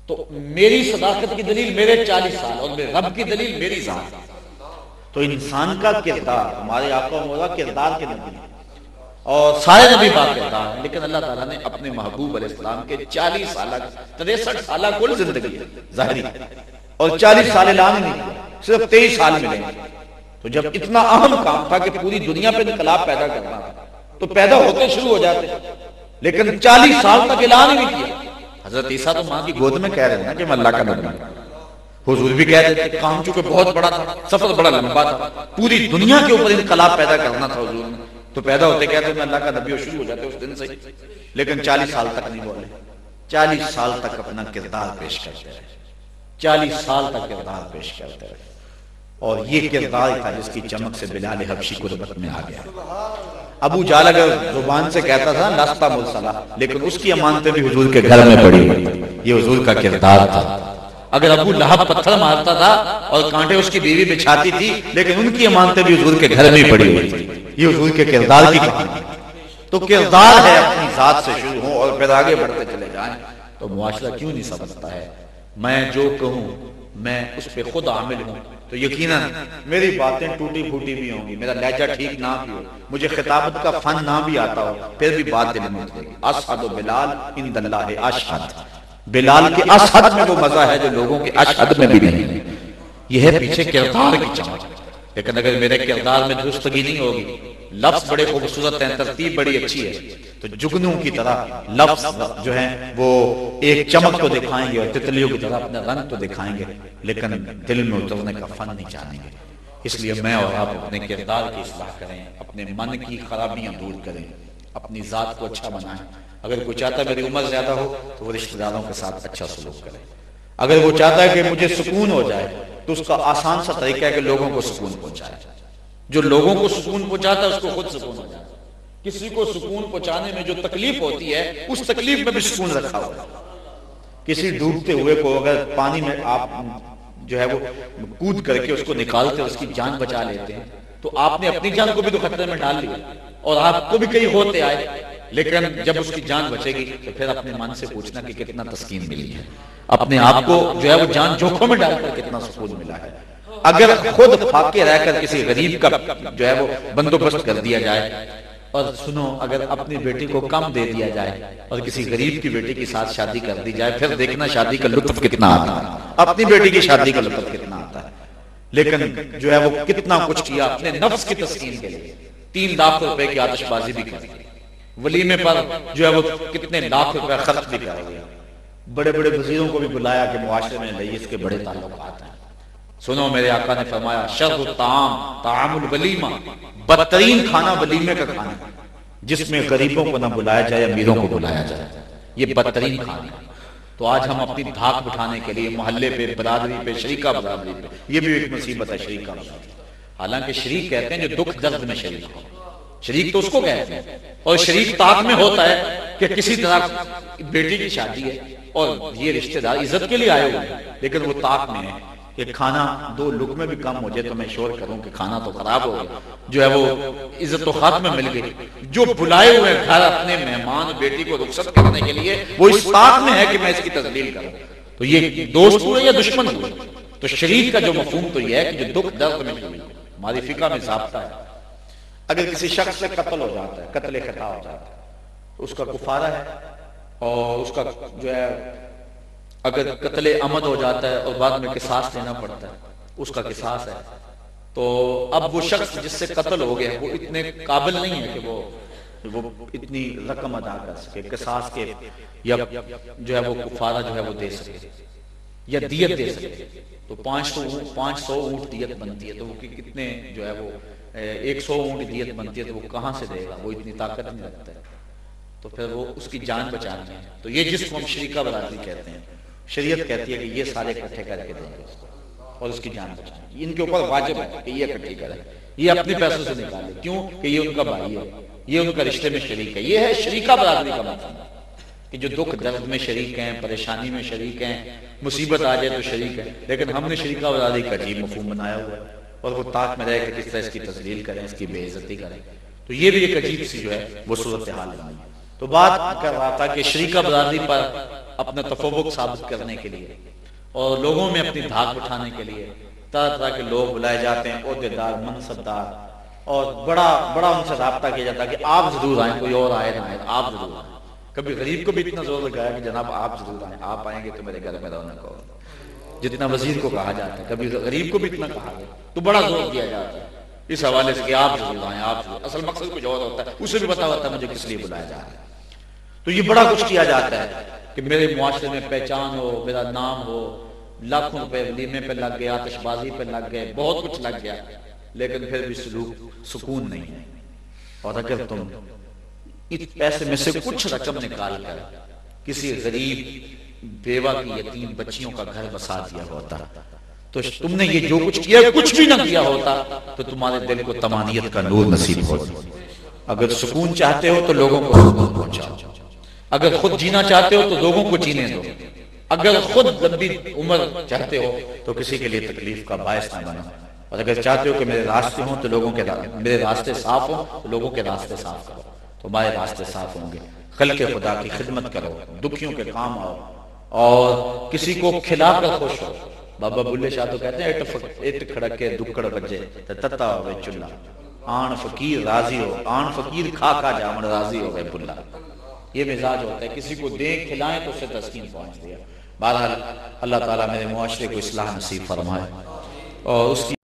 تو میری صداقت کی دلیل میرے 40 سال اور میرے رب کی دلیل میری ذات۔ تو انسان کا کردار، ہمارے آقا و مولا کردار کے نبی اور سارے نبی با کردار ہیں، لیکن اللہ تعالیٰ نے اپنے محبوب علیہ السلام کے 40 سالہ 63 سالہ کل زندگی ظاہری اور 40 سال اعلان نہیں کیا، صرف 23 سال ملے۔ تو جب اتنا اہم کام تھا کہ پوری دنیا پہ انقلاب پیدا کرنا تھا تو پیدا ہوتے شروع ہو جاتے، لیکن 40 سال تک اعلان ہی نہیں کیا۔ حضرت عیسیٰ تو ماں کی گود میں کہہ رہے ہیں کہ میں اللہ کا نبی ہوں، حضور بھی کہہ رہے تھے، کام چونکہ بہت بڑا تھا، سفر بڑا لمبا تھا، پوری دنیا کے اوپر انقلاب پیدا کرنا تھا حضور نے، تو پیدا ہوتے کہتے میں اللہ کا نبی، شروع ہو جاتے اس دن سے، لیکن 40 سال تک نہیں بولے، 40 سال تک اپنا کردار پیش کرتے رہے، 40 سال تک کردار پیش کرتے رہے، اور یہ کردار تھا جس کی چمک سے بلال حبشی قربت میں آ گیا۔ ابو جہل اگر زبان سے کہتا تھا لاستا مرسلہ، لیکن اس کی امانتیں بھی حضور کے گھر میں پڑی ہوئی، یہ حضور کا کردار تھا۔ اگر ابو لہب پتھر مارتا تھا اور کانٹے اس کی بیوی بچھاتی تھی، لیکن ان کی امانتیں بھی حضور کے گھر میں پڑی ہوئی تھی، یہ حضور کے کردار کی کہانی۔ تو کردار ہے اپنی ذات سے شروع ہوں اور پھر آگے بڑھتے چلے جائیں، تو معاشرہ کیوں نہیں سمجھتا ہے؟ میں جو کہوں میں اس پہ خود عامل ہوں تو یقیناً میری باتیں ٹوٹی پھوٹی بھی ہوں گی، میرا لہجہ ٹھیک نہ بھی ہو، مجھے خطابت کا فن نہ بھی آتا ہو، پھر بھی بات دل میں اترے گی۔ اشہد بلال عند اللہ اشہد، بلال کے اشہد میں وہ مزہ ہے جو لوگوں کے اشہد میں بھی نہیں۔ یہ ہے پیچھے کردار کی چمک، لیکن اگر میرے کردار میں درستگی نہیں ہوگی، لفظ بڑے خوبصورت ہیں، ترتیب بڑی اچھی ہے، تو جگنوں کی طرح لفظ جو ہیں وہ ایک چمک تو دکھائیں گے اور تتلیوں کی طرح اپنا رنگ تو دکھائیں گے، لیکن دل میں اترنے کا فن نہیں جانیں گے۔ اس لیے میں اور آپ اپنے کردار کی اصلاح کریں، اپنے من کی خرابیاں دور کریں، اپنی ذات کو اچھا بنائیں۔ اگر کوئی چاہتا ہے میری عمر زیادہ ہو تو وہ رشتہ داروں کے ساتھ اچھا سلوک کرے، اگر وہ چاہتا ہے کہ مجھے سکون ہو جائے تو اس کا آسان سا طریقہ ہے کہ لوگوں کو سکون پہنچائے۔ جو لوگوں کو سکون پہنچاتا ہے اس کو خود سکون ہو جاتا ہے۔ کسی کو سکون پہنچانے میں جو تکلیف ہوتی ہے اس تکلیف میں بھی سکون رکھا ہوا ہے۔ کسی ڈوبتے ہوئے کو اگر پانی میں آپ جو ہے وہ کود کر کے اس کو نکالتے اس کی جان بچا لیتے ہیں تو آپ نے اپنی جان کو بھی تو خطرے میں ڈال لیا اور آپ کو بھی کئی ہوتے آئے، لیکن جب اس کی جان بچے گی تو پھر اپنے من سے پوچھنا کہ کتنا تسکین ملی ہے، اپنے آپ کو جو ہے وہ جان جوکھوں میں ڈال کر کتنا سکون ملا ہے۔ اگر خود فاقے رہ کر کسی غریب کا جو ہے وہ بندوبست کر دیا جائے، اور سنو اگر اپنی بیٹی کو کم دے دیا جائے اور کسی غریب کی بیٹی کے ساتھ شادی کر دی جائے، پھر دیکھنا شادی کا لطف کتنا آتا ہے، اپنی بیٹی کی شادی کا لطف کتنا آتا ہے۔ لیکن جو ہے وہ کتنا کچھ کیا اپنے نفس کی تسکین کے لیے، 3 لاکھ روپے کی آتش بازی بھی کر دی، ولیمے پر جو ہے وہ کتنے لاکھ روپے خرچ بھی کر دیا، بڑے بڑے وزیروں کو بھی بلایا کہ معاشرے میں رئیس کے بڑے تعلقات ہیں۔ سنو میرے آقا نے فرمایا شر الطعام طعام الولیمہ، بدترین کھانا ولیمے کا کھانا، جس میں غریبوں کو نہ بلایا جائے امیروں کو بلایا جائے، یہ بدترین کھانا۔ تو آج ہم اپنی دھاک بٹھانے کے لیے محلے پہ، برادری پہ، شریکہ برادری پہ، یہ بھی ایک مصیبت ہے شریکہ برادری۔ حالانکہ شریک کہتے ہیں جو دکھ درد میں شریک ہو، شریک تو اس کو کہتے ہیں، اور شریک طاق میں ہوتا ہے کہ کسی طرح بیٹی کی شادی ہے اور یہ رشتہ دار عزت کے لیے آئے ہوئے ہیں، لیکن وہ طاق میں ہے کہ کھانا 2 لقمے بھی کم ہو جائے تو میں شور کروں کہ کھانا تو خراب ہو گیا، جو ہے وہ عزت و خاتمہ مل گئی۔ جو بلائے ہوئے گھر اپنے مہمان بیٹی کو رخصت کرنے کے لیے، وہ اس طاق میں ہے کہ میں اس کی تذلیل کروں، تو یہ دوست ہوئے یا دشمن ہوئے؟ تو شریک کا جو مفہوم تو یہ ہے کہ جو دکھ درد میں شریک، ہماری فقہ میں ضابطہ ہے اگر کسی شخص سے قتل ہو جاتا ہے، قتل خطا ہو جاتا ہے، تو اس کا کفارہ ہے، اور اس کا جو ہے اگر قتل عمد ہو جاتا ہے اور بعد میں قصاص لینا پڑتا ہے، اس کا قصاص ہے۔ تو اب وہ شخص جس سے قتل ہو گیا وہ اتنے قابل نہیں ہے کہ وہ اتنی رقم ادا کر سکے قصاص کے، یا جو ہے وہ کفارہ جو ہے وہ دے سکے یا دیت دے سکے۔ تو 500 اونٹ دیت بنتی ہے، تو وہ کتنے جو ہے وہ 100 اونٹ دیت بنتی ہے، تو وہ کہاں سے دے گا؟ وہ اتنی طاقت نہیں رکھتا ہے، تو پھر وہ اس کی جان بچانی ہے۔ تو یہ جس کو ہم شریکہ برادری کہتے ہیں، شریعت کہتی ہے کہ یہ سارے اکٹھے کر کے دیں گے اس کو اور اس کی جان بچائیں۔ ان کے اوپر واجب ہے کہ یہ اکٹھی کریں، یہ اپنے پیسوں سے نکالے، کیوں کہ یہ ان کا بھائی ہے، یہ ان کا رشتے میں شریک ہے۔ یہ ہے شریکہ برادری کا مطلب کہ جو دکھ درد میں شریک ہیں، پریشانی میں شریک ہیں، مصیبت آ جائے تو شریک ہے۔ لیکن ہم نے شریکہ برادری کا عجیب مفہوم بنایا ہوا ہے، اور وہ طاق میں رہے کہ کس طرح اس کی تذلیل کریں، اس کی بے عزتی کریں۔ تو یہ بھی ایک عجیب سی جو ہے وہ صورتحال بنی۔ تو بات کر رہا تھا کہ شریکہ برادری پر اپنا تفوق ثابت کرنے کے لیے اور لوگوں میں اپنی دھاک اٹھانے کے لیے طرح طرح کے لوگ بلائے جاتے ہیں، عہدیدار، منصبدار، اور بڑا ان سے رابطہ کیا جاتا ہے کہ آپ ضرور آئیں، کوئی اور آئے نہ آئے، آپ ضرور آئیں۔ کبھی غریب کو بھی اتنا زور لگایا کہ جناب آپ ضرور آئیں، آپ آئیں گے تو میرے گھر میں رونق ہوگی، جتنا وزیر کو کہا جاتا ہے کبھی غریب کو بھی اتنا کہا گیا، تو بڑا زور دیا جاتا ہے اس حوالے سے کہ آپ ضرور آئیں، آپ ضرور۔ اصل مقصد کچھ اور ہوتا ہے، اسے بھی پتا ہوتا ہے مجھے کس لیے بلایا جا رہا ہے۔ تو یہ بڑا کچھ کیا جاتا ہے کہ میرے معاشرے میں پہچان ہو، میرا نام ہو، لاکھوں روپے ولیمے پہ لگ گئے، آتش بازی پہ لگ گئے، بہت کچھ لگ گیا، لیکن پھر بھی سکون نہیں ہے۔ اور اگر تم اس پیسے میں سے کچھ رقم نکال کر کسی غریب بیوہ کی یتیم بچیوں کا گھر بسا دیا ہوتا، تو تم نے یہ جو کچھ کیا کچھ بھی نہ کیا ہوتا، تو تمہارے دل کو طمانینت کا نور نصیب ہوتا۔ اگر سکون چاہتے ہو تو لوگوں کو سکون پہنچاؤ، اگر خود جینا چاہتے ہو تو لوگوں کو جینے دو، اگر خود لمبی عمر چاہتے ہو تو کسی کے لیے تکلیف کا باعث نہ بنو، اور اگر چاہتے ہو کہ میرے راستے ہوں تو لوگوں کے میرے راستے صاف ہوں تو لوگوں کے راستے صاف کرو، تمہارے راستے صاف ہوں گے۔ خلق خدا کی خدمت کرو، دکھیوں کے کام آؤ، اور کسی کو کھلا کر خوش ہو۔ بابا بلے شاہ تو کہتے ہیں اٹ کھڑکے دکڑ بجے تتا ہوئے چلا، آن فقیر راضی ہو، آن فقیر کھا کھا جامن راضی ہو گئے بلا۔ یہ مزاج ہوتا ہے، کسی کو دیں کھلائیں تو اسے تسکین پہنچ دیا۔ بہرحال اللہ تعالیٰ میرے معاشرے کو اصلاح نصیب فرمائے اور اس کی